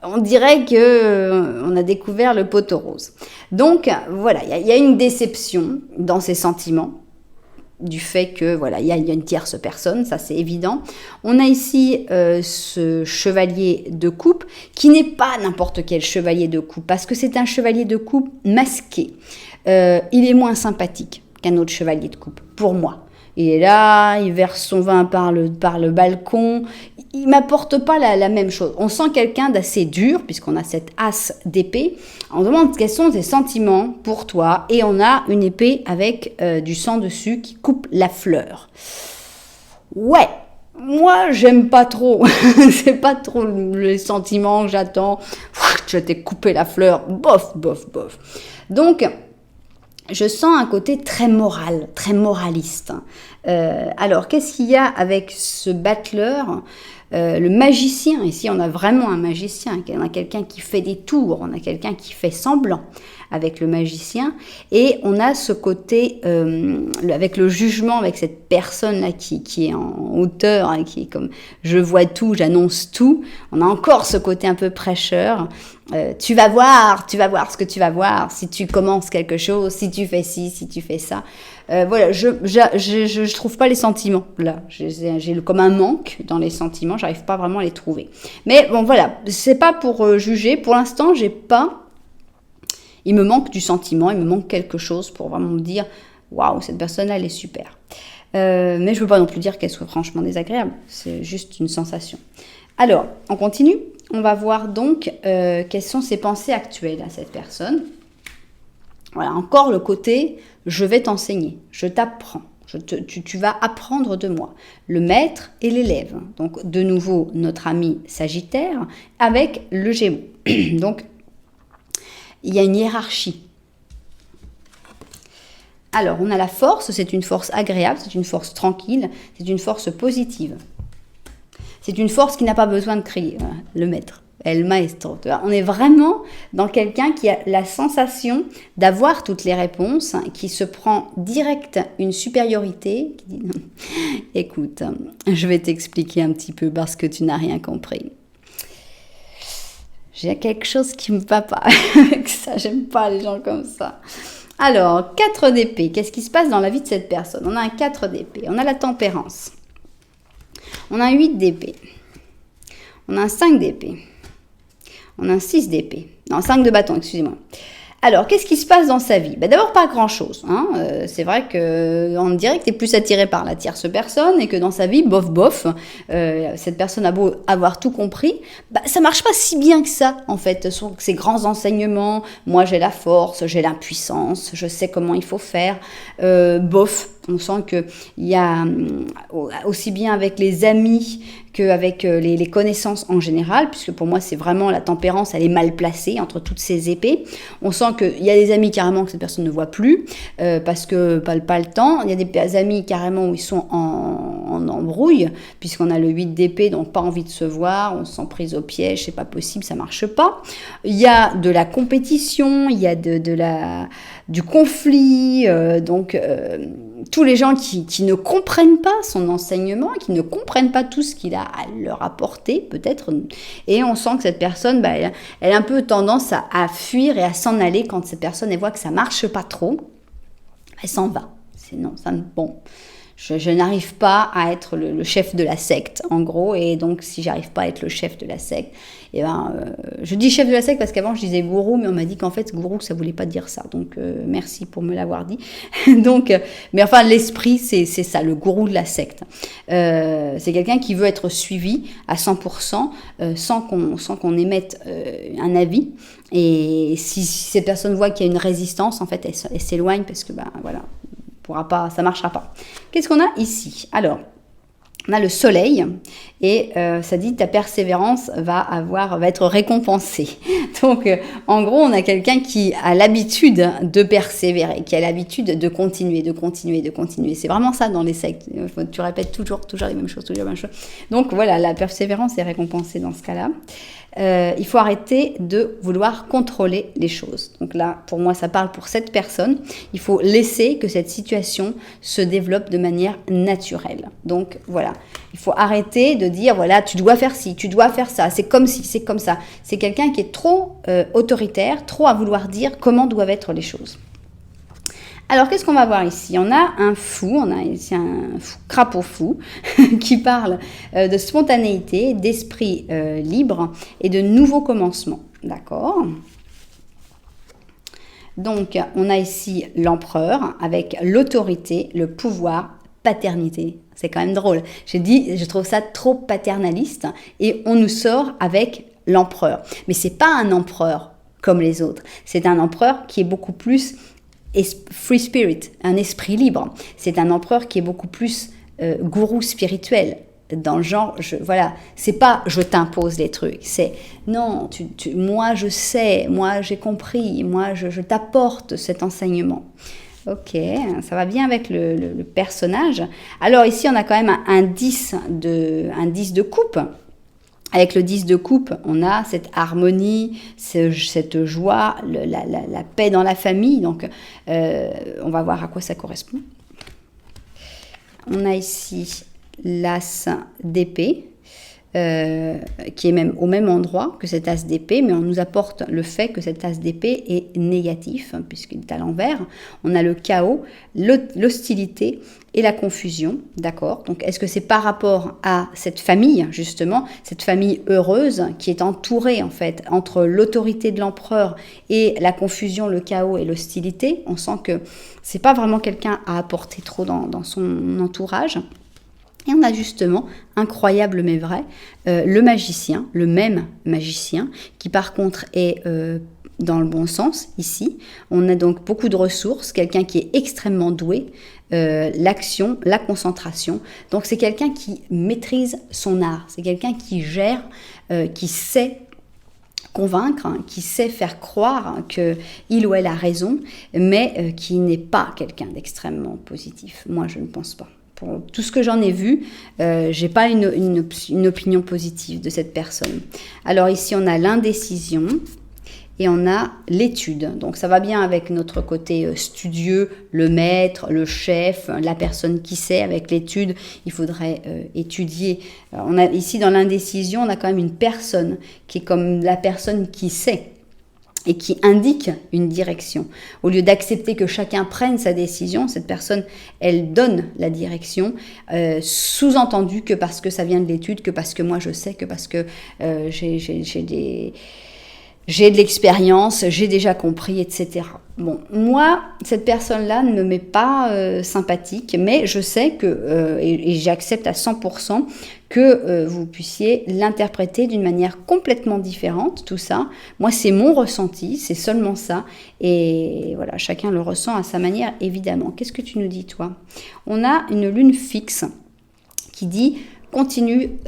On dirait qu'on a découvert le poteau rose. Donc, voilà, il y a une déception dans ses sentiments, du fait que voilà, il y a une tierce personne, ça c'est évident. On a ici ce chevalier de coupe qui n'est pas n'importe quel chevalier de coupe parce que c'est un chevalier de coupe masqué. Il est moins sympathique qu'un autre chevalier de coupe pour moi. Il est là, il verse son vin par le balcon. Il m'apporte pas la même chose. On sent quelqu'un d'assez dur, puisqu'on a cette as d'épée. On demande quels sont tes sentiments pour toi. Et on a une épée avec du sang dessus qui coupe la fleur. Ouais, moi, j'aime pas trop. C'est pas trop les sentiments que j'attends. Je t'ai coupé la fleur. Bof. Donc, je sens un côté très moral, très moraliste. Alors, qu'est-ce qu'il y a avec ce battleur ? Le magicien, ici on a vraiment un magicien, on a quelqu'un qui fait des tours, on a quelqu'un qui fait semblant avec le magicien, et on a ce côté avec le jugement, avec cette personne-là qui est en hauteur, hein, qui est comme je vois tout, j'annonce tout, on a encore ce côté un peu prêcheur. Tu vas voir ce que tu vas voir, si tu commences quelque chose, si tu fais ci, si tu fais ça. Voilà, je trouve pas les sentiments là. J'ai comme un manque dans les sentiments, j'arrive pas vraiment à les trouver. Mais bon, voilà, c'est pas pour juger. Pour l'instant, j'ai pas. Il me manque du sentiment, il me manque quelque chose pour vraiment me dire, waouh, cette personne elle est super. Mais je veux pas non plus dire qu'elle soit franchement désagréable. C'est juste une sensation. Alors, on continue. On va voir donc quelles sont ses pensées actuelles à cette personne. Voilà, encore le côté « je vais t'enseigner, je t'apprends, tu vas apprendre de moi ». Le maître et l'élève. Donc, de nouveau, notre ami Sagittaire avec le Gémeaux. Donc, il y a une hiérarchie. Alors, on a la force, c'est une force agréable, c'est une force tranquille, c'est une force positive. C'est une force qui n'a pas besoin de crier, voilà, le maître. El maestro. On est vraiment dans quelqu'un qui a la sensation d'avoir toutes les réponses, qui se prend direct une supériorité, qui dit « Écoute, je vais t'expliquer un petit peu parce que tu n'as rien compris. » J'ai quelque chose qui me va pas avec ça, j'aime pas les gens comme ça. Alors, 4 d'épée, qu'est-ce qui se passe dans la vie de cette personne ? On a un 4 d'épée, on a la tempérance, on a un 8 d'épée, on a un 5 d'épée. On a un 6 d'épée. Non, 5 de bâton, excusez-moi. Alors, qu'est-ce qui se passe dans sa vie ? D'abord, pas grand-chose. Hein. C'est vrai qu'on dirait que tu es plus attiré par la tierce personne et que dans sa vie, bof, cette personne a beau avoir tout compris, ça marche pas si bien que ça, en fait. Ces grands enseignements, moi j'ai la force, j'ai l'impuissance, je sais comment il faut faire, bof. On sent qu'il y a aussi bien avec les amis qu'avec les connaissances en général, puisque pour moi, c'est vraiment la tempérance, elle est mal placée entre toutes ces épées. On sent qu'il y a des amis carrément que cette personne ne voit plus, parce que pas le temps. Il y a des amis carrément où ils sont en embrouille, puisqu'on a le 8 d'épée, donc pas envie de se voir, on se sent prise au piège, c'est pas possible, ça marche pas. Il y a de la compétition, il y a du conflit, tous les gens qui ne comprennent pas son enseignement, qui ne comprennent pas tout ce qu'il a à leur apporter, peut-être. Et on sent que cette personne, elle a un peu tendance à fuir et à s'en aller quand cette personne, elle voit que ça marche pas trop. Elle s'en va. Je n'arrive pas à être le chef de la secte, en gros, et donc si j'arrive pas à être le chef de la secte, je dis chef de la secte parce qu'avant je disais gourou, mais on m'a dit qu'en fait gourou ça voulait pas dire ça, donc merci pour me l'avoir dit. Mais enfin l'esprit c'est ça, le gourou de la secte. C'est quelqu'un qui veut être suivi à 100% sans qu'on émette un avis. Et si cette personne voit qu'il y a une résistance, en fait elle s'éloigne parce que voilà. Ça marchera pas. Qu'est-ce qu'on a ici? Alors, on a le soleil et ça dit ta persévérance va être récompensée. Donc, en gros, on a quelqu'un qui a l'habitude de persévérer, qui a l'habitude de continuer. C'est vraiment ça dans les sectes. Tu répètes toujours les mêmes choses, Donc voilà, la persévérance est récompensée dans ce cas-là. Il faut arrêter de vouloir contrôler les choses. Donc là, pour moi, ça parle pour cette personne. Il faut laisser que cette situation se développe de manière naturelle. Donc voilà, il faut arrêter de dire, voilà, tu dois faire ci, tu dois faire ça, c'est comme ci, c'est comme ça. C'est quelqu'un qui est trop autoritaire, trop à vouloir dire comment doivent être les choses. Alors, qu'est-ce qu'on va voir ici? On a un fou, on a ici un crapaud fou qui parle de spontanéité, d'esprit libre et de nouveaux commencements. D'accord? Donc, on a ici l'empereur avec l'autorité, le pouvoir, paternité. C'est quand même drôle. J'ai dit, je trouve ça trop paternaliste et on nous sort avec l'empereur. Mais c'est pas un empereur comme les autres. C'est un empereur qui est beaucoup plus free spirit, un esprit libre. C'est un empereur qui est beaucoup plus gourou spirituel, dans le genre, c'est pas je t'impose les trucs, c'est non, moi je sais, moi j'ai compris, moi je t'apporte cet enseignement. Ok, ça va bien avec le personnage. Alors ici on a quand même un 10 de coupe. Avec le 10 de coupe, on a cette harmonie, cette joie, la paix dans la famille. Donc, on va voir à quoi ça correspond. On a ici l'as d'épée, qui est même au même endroit que cet as d'épée, mais on nous apporte le fait que cet as d'épée est négatif, puisqu'il est à l'envers. On a le chaos, l'hostilité et la confusion, d'accord? Donc, est-ce que c'est par rapport à cette famille, justement, cette famille heureuse qui est entourée, en fait, entre l'autorité de l'empereur et la confusion, le chaos et l'hostilité? On sent que c'est pas vraiment quelqu'un à apporter trop dans son entourage. Et on a justement, incroyable mais vrai, le magicien, le même magicien, qui par contre est dans le bon sens ici. On a donc beaucoup de ressources, quelqu'un qui est extrêmement doué, l'action, la concentration. Donc c'est quelqu'un qui maîtrise son art, c'est quelqu'un qui gère, qui sait convaincre, qui sait faire croire qu'il ou elle a raison, mais qui n'est pas quelqu'un d'extrêmement positif. Moi, je ne pense pas. Pour tout ce que j'en ai vu, j'ai pas une opinion positive de cette personne. Alors ici, on a l'indécision et on a l'étude. Donc ça va bien avec notre côté studieux, le maître, le chef, la personne qui sait. Avec l'étude, il faudrait étudier. On a ici dans l'indécision, on a quand même une personne qui est comme la personne qui sait et qui indique une direction. Au lieu d'accepter que chacun prenne sa décision, cette personne, elle donne la direction, sous-entendu que parce que ça vient de l'étude, que parce que moi je sais, que parce que j'ai j'ai de l'expérience, j'ai déjà compris, etc. Bon, moi, cette personne-là ne m'est pas sympathique, mais je sais que, et j'accepte à 100% que vous puissiez l'interpréter d'une manière complètement différente, tout ça. Moi, c'est mon ressenti, c'est seulement ça. Et voilà, chacun le ressent à sa manière, évidemment. Qu'est-ce que tu nous dis, toi? On a une lune fixe qui dit... Continue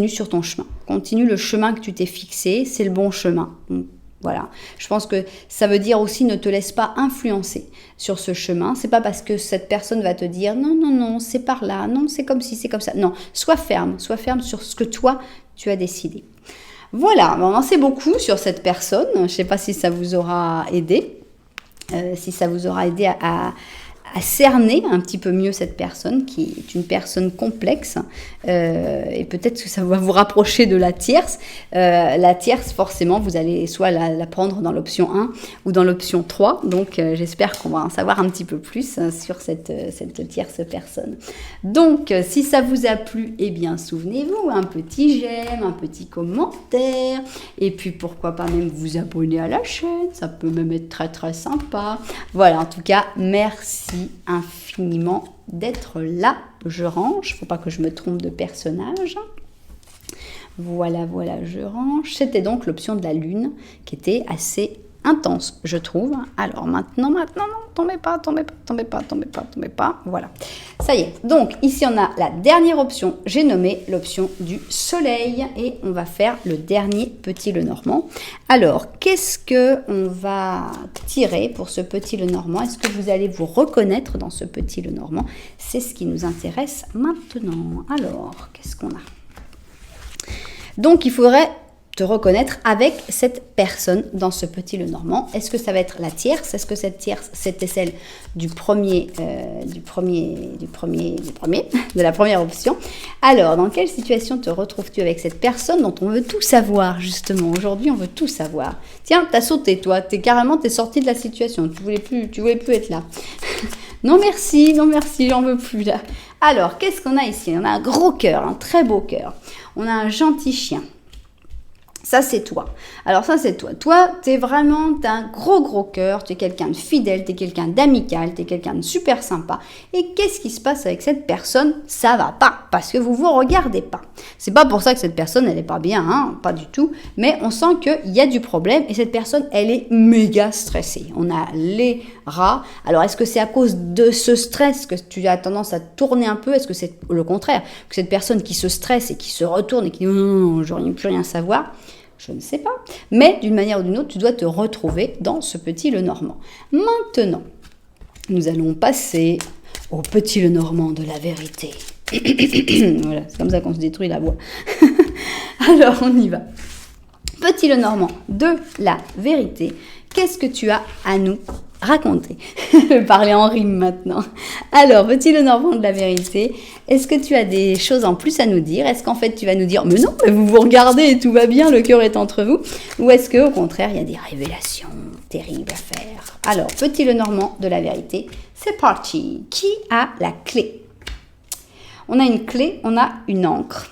sur ton chemin. Continue le chemin que tu t'es fixé, c'est le bon chemin. Donc, voilà. Je pense que ça veut dire aussi ne te laisse pas influencer sur ce chemin. C'est pas parce que cette personne va te dire non, non, non, c'est par là, non, c'est comme ci, c'est comme ça. Non, sois ferme sur ce que toi, tu as décidé. Voilà, on en sait beaucoup sur cette personne. Je ne sais pas si ça vous aura aidé, à cerner un petit peu mieux cette personne qui est une personne complexe et peut-être que ça va vous rapprocher de la tierce. La tierce, forcément, vous allez soit la prendre dans l'option 1 ou dans l'option 3. Donc, j'espère qu'on va en savoir un petit peu plus sur cette tierce personne. Donc, si ça vous a plu, eh bien, souvenez-vous, un petit j'aime, un petit commentaire et puis pourquoi pas même vous abonner à la chaîne. Ça peut même être très, très sympa. Voilà, en tout cas, merci infiniment d'être là. Je range, faut pas que je me trompe de personnage. Voilà, je range. C'était donc l'option de la lune qui était assez intense, je trouve. Alors maintenant, non, tombez pas. Voilà, ça y est. Donc ici, on a la dernière option. J'ai nommé l'option du soleil et on va faire le dernier petit Lenormand. Alors, qu'est-ce que on va tirer pour ce petit Lenormand? Est-ce que vous allez vous reconnaître dans ce petit Lenormand? C'est ce qui nous intéresse maintenant. Alors, qu'est-ce qu'on a? Donc, il faudrait te reconnaître avec cette personne dans ce petit Lenormand. Est-ce que ça va être la tierce? Est-ce que cette tierce, c'était celle de la première option? Alors, dans quelle situation te retrouves-tu avec cette personne dont on veut tout savoir, justement? Aujourd'hui, on veut tout savoir. Tiens, t'as sauté, toi. T'es sorti de la situation. Tu voulais plus être là. Non merci, j'en veux plus là. Alors, qu'est-ce qu'on a ici? On a un gros cœur, un très beau cœur. On a un gentil chien. Ça, c'est toi. Alors, ça, c'est toi. Toi, t'as un gros cœur. Tu es quelqu'un de fidèle, tu es quelqu'un d'amical, tu es quelqu'un de super sympa. Et qu'est-ce qui se passe avec cette personne? Ça va pas, parce que vous vous regardez pas. C'est pas pour ça que cette personne, elle est pas bien, hein, pas du tout. Mais on sent qu'il y a du problème et cette personne, elle est méga stressée. On a les rats. Alors, est-ce que c'est à cause de ce stress que tu as tendance à tourner un peu? Est-ce que c'est le contraire? Que cette personne qui se stresse et qui se retourne et qui dit non, je veux plus rien savoir? Je ne sais pas. Mais d'une manière ou d'une autre, tu dois te retrouver dans ce petit Lenormand. Maintenant, nous allons passer au petit Lenormand de la vérité. Voilà, c'est comme ça qu'on se détruit la voix. Alors, on y va. Petit Lenormand de la vérité, qu'est-ce que tu as à nous raconter? Je vais parler en rime maintenant. Alors, petit Lenormand de la vérité, est-ce que tu as des choses en plus à nous dire? Est-ce qu'en fait tu vas nous dire mais non, mais vous vous regardez et tout va bien, le cœur est entre vous? Ou est-ce qu'au contraire il y a des révélations terribles à faire? Alors, petit Lenormand de la vérité, c'est parti. Qui a la clé? On a une clé, on a une encre.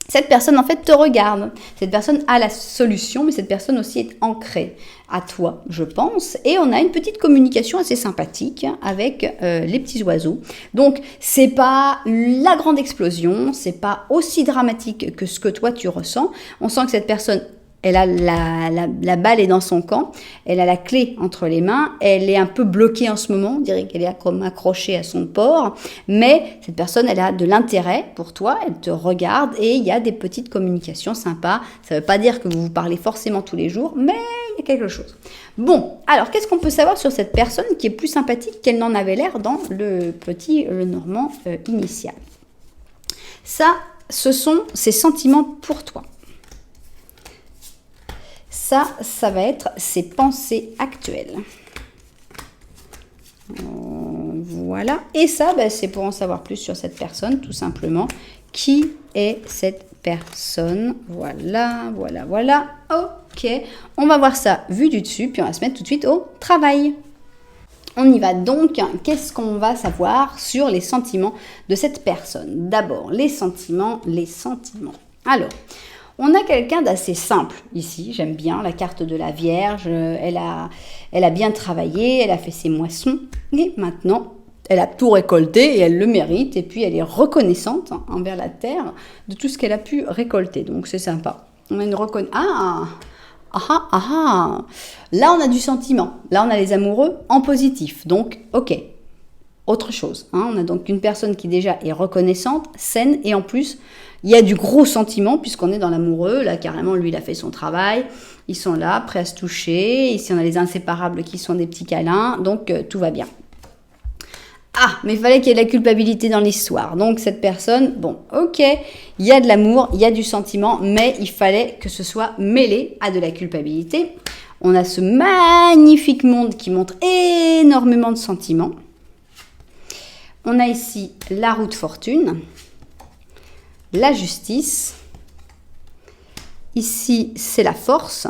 Cette personne, en fait, te regarde. Cette personne a la solution, mais cette personne aussi est ancrée à toi, je pense. Et on a une petite communication assez sympathique avec les petits oiseaux. Donc, c'est pas la grande explosion, c'est pas aussi dramatique que ce que toi, tu ressens. On sent que cette personne, elle a la balle est dans son camp, elle a la clé entre les mains, elle est un peu bloquée en ce moment, on dirait qu'elle est comme accrochée à son port, mais cette personne, elle a de l'intérêt pour toi, elle te regarde et il y a des petites communications sympas. Ça ne veut pas dire que vous vous parlez forcément tous les jours, mais il y a quelque chose. Bon, alors qu'est-ce qu'on peut savoir sur cette personne qui est plus sympathique qu'elle n'en avait l'air dans le petit Lenormand initial? Ça, ce sont ses sentiments pour toi. Ça va être ses pensées actuelles. Voilà. Et ça, c'est pour en savoir plus sur cette personne, tout simplement. Qui est cette personne? Voilà. Ok. On va voir ça vu du dessus, puis on va se mettre tout de suite au travail. On y va donc. Qu'est-ce qu'on va savoir sur les sentiments de cette personne? D'abord, les sentiments. Alors, On a quelqu'un d'assez simple ici, j'aime bien la carte de la Vierge, elle a bien travaillé, elle a fait ses moissons, et maintenant elle a tout récolté et elle le mérite, et puis elle est reconnaissante envers la terre de tout ce qu'elle a pu récolter, donc c'est sympa. On a une reconnaissance. Là on a du sentiment, là on a les amoureux en positif, donc ok. Autre chose, on a donc une personne qui déjà est reconnaissante, saine, et en plus, il y a du gros sentiment, puisqu'on est dans l'amoureux, là carrément, lui il a fait son travail, ils sont là, prêts à se toucher, ici on a les inséparables qui sont des petits câlins, donc tout va bien. Ah, mais il fallait qu'il y ait de la culpabilité dans l'histoire, donc cette personne, bon, ok, il y a de l'amour, il y a du sentiment, mais il fallait que ce soit mêlé à de la culpabilité. On a ce magnifique monde qui montre énormément de sentiments. On a ici la roue de fortune, la justice, ici c'est la force,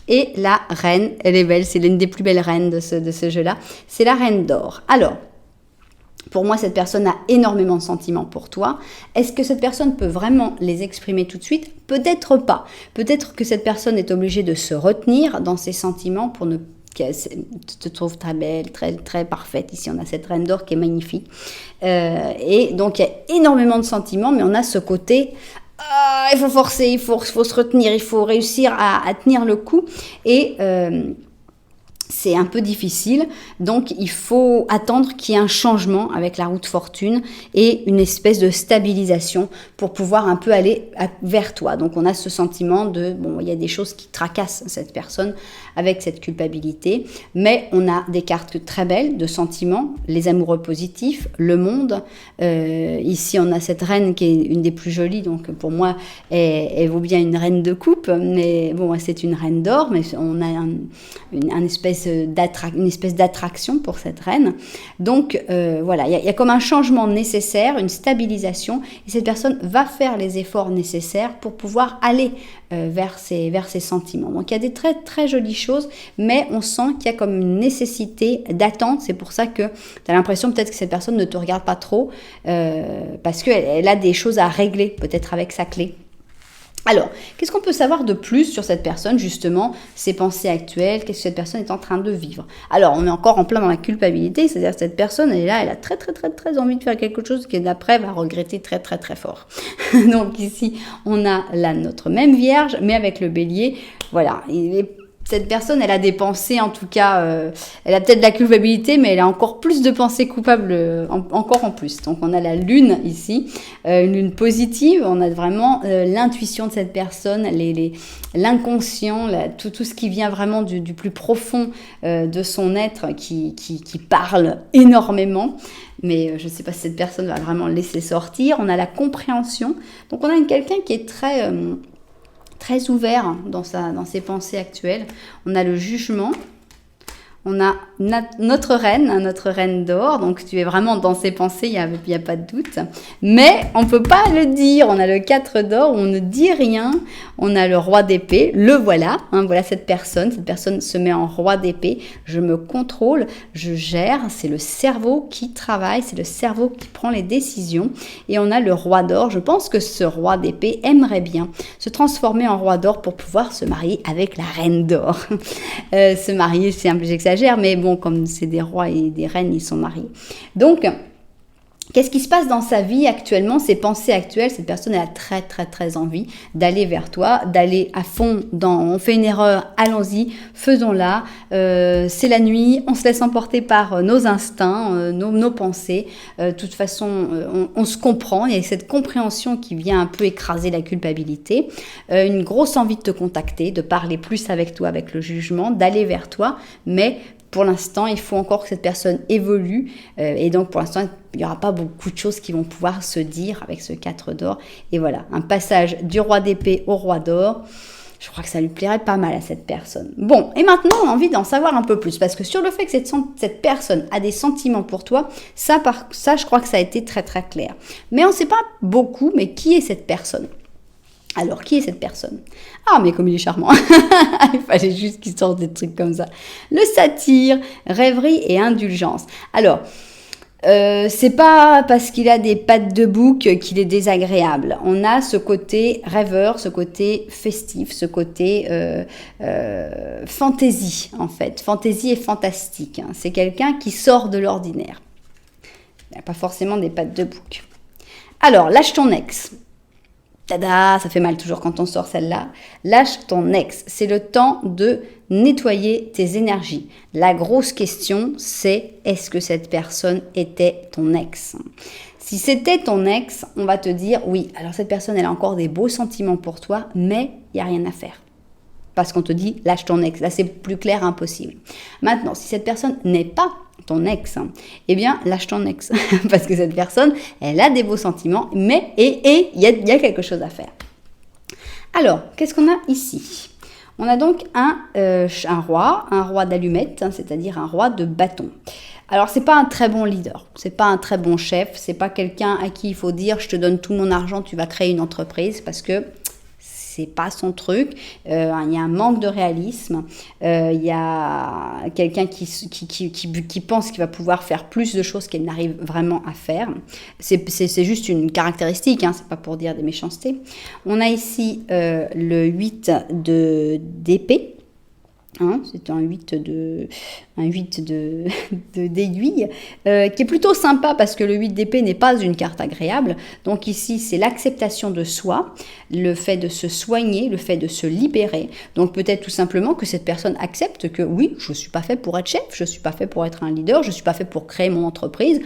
et la reine, elle est belle, c'est l'une des plus belles reines de ce jeu-là, c'est la reine d'or. Alors, pour moi, cette personne a énormément de sentiments pour toi. Est-ce que cette personne peut vraiment les exprimer tout de suite? Peut-être pas. Peut-être que cette personne est obligée de se retenir dans ses sentiments pour ne te trouve très belle, très, très parfaite. Ici, on a cette reine d'or qui est magnifique. Et donc, il y a énormément de sentiments, mais on a ce côté, il faut forcer, il faut se retenir, il faut réussir à tenir le coup. Et c'est un peu difficile, donc il faut attendre qu'il y ait un changement avec la roue de fortune et une espèce de stabilisation pour pouvoir un peu aller vers toi. Donc on a ce sentiment de, bon, il y a des choses qui tracassent cette personne avec cette culpabilité, mais on a des cartes très belles de sentiments, les amoureux positifs, le monde. Ici on a cette reine qui est une des plus jolies, donc pour moi elle vaut bien une reine de coupe, mais bon, c'est une reine d'or, mais on a une espèce d'attraction pour cette reine. Donc voilà, il y a comme un changement nécessaire, une stabilisation, et cette personne va faire les efforts nécessaires pour pouvoir aller vers ses sentiments. Donc il y a des très très jolies choses, mais on sent qu'il y a comme une nécessité d'attente. C'est pour ça que tu as l'impression peut-être que cette personne ne te regarde pas trop, parce qu'elle a des choses à régler, peut-être avec sa clé. Alors, qu'est-ce qu'on peut savoir de plus sur cette personne, justement, ses pensées actuelles, qu'est-ce que cette personne est en train de vivre? Alors, on est encore en plein dans la culpabilité, c'est-à-dire que cette personne, elle est là, elle a très très très très envie de faire quelque chose qui d'après va regretter très très très fort. Donc ici, on a là notre même Vierge, mais avec le Bélier, voilà, cette personne, elle a des pensées, en tout cas, elle a peut-être de la culpabilité, mais elle a encore plus de pensées coupables, encore en plus. Donc, on a la lune ici, une lune positive, on a vraiment l'intuition de cette personne, l'inconscient, tout ce qui vient vraiment du plus profond de son être qui parle énormément. Mais je ne sais pas si cette personne va vraiment le laisser sortir. On a la compréhension. Donc, on a quelqu'un qui est très ouvert dans ses pensées actuelles. On a le jugement. On a notre reine d'or, donc tu es vraiment dans ses pensées, il y a pas de doute. Mais on peut pas le dire, on a le 4 d'or, on ne dit rien. On a le roi d'épée, le voilà, voilà cette personne se met en roi d'épée. Je me contrôle, je gère, c'est le cerveau qui travaille, c'est le cerveau qui prend les décisions. Et on a le roi d'or, je pense que ce roi d'épée aimerait bien se transformer en roi d'or pour pouvoir se marier avec la reine d'or. Se marier, c'est un peu j'exagère, mais bon, comme c'est des rois et des reines, ils sont mariés. Donc, qu'est-ce qui se passe dans sa vie actuellement, ses pensées actuelles? Cette personne, elle a très, très, très envie d'aller vers toi, d'aller à fond on fait une erreur, allons-y, faisons-la. C'est la nuit, on se laisse emporter par nos instincts, nos pensées. De toute façon, on se comprend. Il y a cette compréhension qui vient un peu écraser la culpabilité. Une grosse envie de te contacter, de parler plus avec toi, avec le jugement, d'aller vers toi, mais pour l'instant, il faut encore que cette personne évolue et donc pour l'instant, il n'y aura pas beaucoup de choses qui vont pouvoir se dire avec ce 4 d'or. Et voilà, un passage du roi d'épée au roi d'or. Je crois que ça lui plairait pas mal à cette personne. Bon, et maintenant, on a envie d'en savoir un peu plus parce que sur le fait que cette personne a des sentiments pour toi, ça, je crois que ça a été très très clair. Mais on ne sait pas beaucoup, mais qui est cette personne ? Alors, qui est cette personne? Ah, mais comme il est charmant. Il fallait juste qu'il sorte des trucs comme ça. Le satyre, rêverie et indulgence. Alors, C'est pas parce qu'il a des pattes de bouc qu'il est désagréable. On a ce côté rêveur, ce côté festif, ce côté fantaisie en fait. Fantaisie et fantastique. Hein. C'est quelqu'un qui sort de l'ordinaire. Il n'a pas forcément des pattes de bouc. Alors, lâche ton ex. Tada, ça fait mal toujours quand on sort celle-là. Lâche ton ex. C'est le temps de nettoyer tes énergies. La grosse question, c'est est-ce que cette personne était ton ex? Si c'était ton ex, on va te dire oui, alors cette personne, elle a encore des beaux sentiments pour toi, mais il n'y a rien à faire. Parce qu'on te dit lâche ton ex. Là, c'est plus clair, impossible. Maintenant, si cette personne n'est pas ton ex, eh bien, lâche ton ex. Parce que cette personne, elle a des beaux sentiments, mais il y a quelque chose à faire. Alors, qu'est-ce qu'on a ici? On a donc un roi d'allumettes, hein, c'est-à-dire un roi de bâton. Alors, c'est pas un très bon leader, c'est pas un très bon chef, c'est pas quelqu'un à qui il faut dire je te donne tout mon argent, tu vas créer une entreprise, parce que c'est pas son truc. Il y a un manque de réalisme. Il y a quelqu'un qui pense qu'il va pouvoir faire plus de choses qu'elle n'arrive vraiment à faire. C'est juste une caractéristique, hein, c'est pas pour dire des méchancetés. On a ici le 8 d'épée. Hein, c'est un 8 d'aiguille, qui est plutôt sympa parce que le 8 d'épée n'est pas une carte agréable. Donc ici, c'est l'acceptation de soi, le fait de se soigner, le fait de se libérer. Donc peut-être tout simplement que cette personne accepte que oui, je ne suis pas fait pour être chef, je ne suis pas fait pour être un leader, je ne suis pas fait pour créer mon entreprise.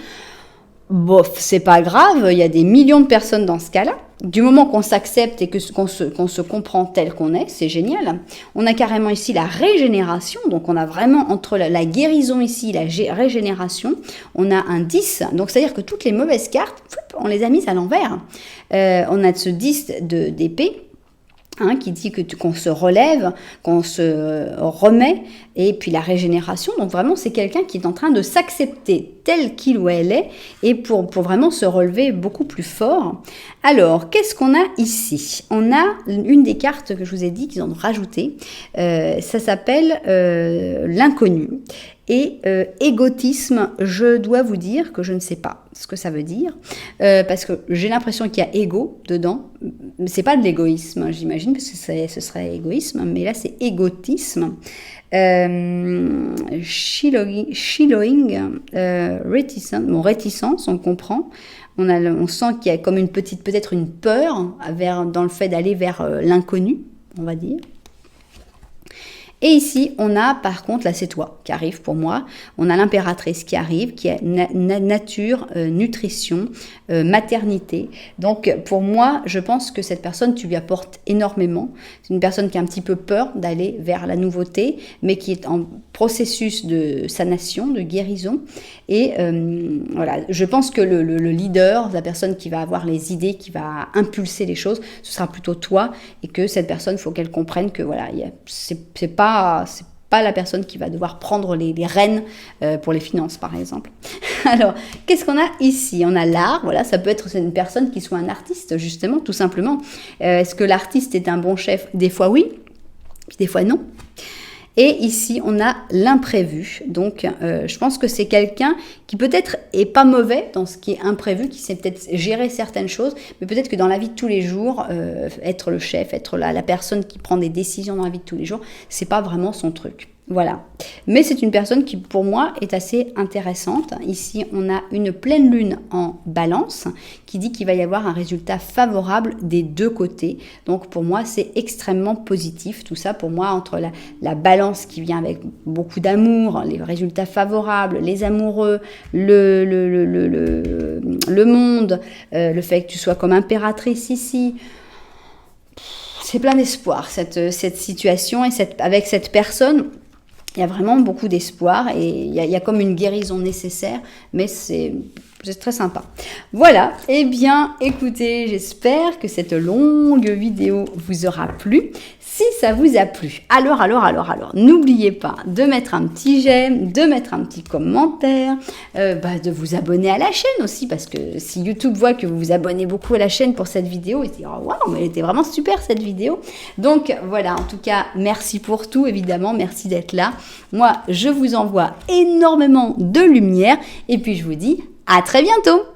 Bof, c'est pas grave, il y a des millions de personnes dans ce cas-là. Du moment qu'on s'accepte et qu'on se comprend tel qu'on est, c'est génial. On a carrément ici la régénération, donc on a vraiment entre la guérison ici, la régénération, on a un 10, donc c'est-à-dire que toutes les mauvaises cartes, on les a mises à l'envers. On a ce 10 d'épée, hein, qui dit qu'on se relève, qu'on se remet, et puis la régénération. Donc vraiment, c'est quelqu'un qui est en train de s'accepter tel qu'il ou elle est, et pour vraiment se relever beaucoup plus fort. Alors, qu'est-ce qu'on a ici? On a une des cartes que je vous ai dit qu'ils ont rajouté. Ça s'appelle l'inconnu. Et égotisme, je dois vous dire que je ne sais pas ce que ça veut dire, parce que j'ai l'impression qu'il y a égo dedans. C'est pas de l'égoïsme, j'imagine, parce que ce serait égoïsme, mais là c'est égotisme. Shillowing, réticence, on comprend. On sent qu'il y a comme peut-être une peur dans le fait d'aller vers l'inconnu, on va dire. Et ici, on a par contre, là c'est toi qui arrive pour moi, on a l'impératrice qui arrive, qui est nature, nutrition, maternité. Donc pour moi, je pense que cette personne, tu lui apportes énormément. C'est une personne qui a un petit peu peur d'aller vers la nouveauté, mais qui est en processus de sanation, de guérison. Et voilà, je pense que le leader, la personne qui va avoir les idées, qui va impulser les choses, ce sera plutôt toi, et que cette personne, il faut qu'elle comprenne que voilà, c'est pas la personne qui va devoir prendre les rênes pour les finances, par exemple. Alors, qu'est-ce qu'on a ici? On a l'art, voilà, ça peut être une personne qui soit un artiste, justement, tout simplement. Est-ce que l'artiste est un bon chef? Des fois oui, puis des fois non. Et ici, on a l'imprévu. Donc, je pense que c'est quelqu'un qui peut-être est pas mauvais dans ce qui est imprévu, qui sait peut-être gérer certaines choses, mais peut-être que dans la vie de tous les jours, être le chef, être la personne qui prend des décisions dans la vie de tous les jours, c'est pas vraiment son truc. Voilà. Mais c'est une personne qui, pour moi, est assez intéressante. Ici, on a une pleine lune en balance qui dit qu'il va y avoir un résultat favorable des deux côtés. Donc, pour moi, c'est extrêmement positif. Tout ça, pour moi, entre la balance qui vient avec beaucoup d'amour, les résultats favorables, les amoureux, le monde, le fait que tu sois comme impératrice ici, c'est plein d'espoir, cette situation et avec cette personne. Il y a vraiment beaucoup d'espoir et il y a comme une guérison nécessaire, mais c'est très sympa. Voilà, eh bien, écoutez, j'espère que cette longue vidéo vous aura plu. Si ça vous a plu, alors, n'oubliez pas de mettre un petit j'aime, de mettre un petit commentaire, de vous abonner à la chaîne aussi, parce que si YouTube voit que vous vous abonnez beaucoup à la chaîne pour cette vidéo, il se dit « Oh, waouh, mais elle était vraiment super cette vidéo !» Donc voilà, en tout cas, merci pour tout, évidemment, merci d'être là. Moi, je vous envoie énormément de lumière, et puis je vous dis À très bientôt!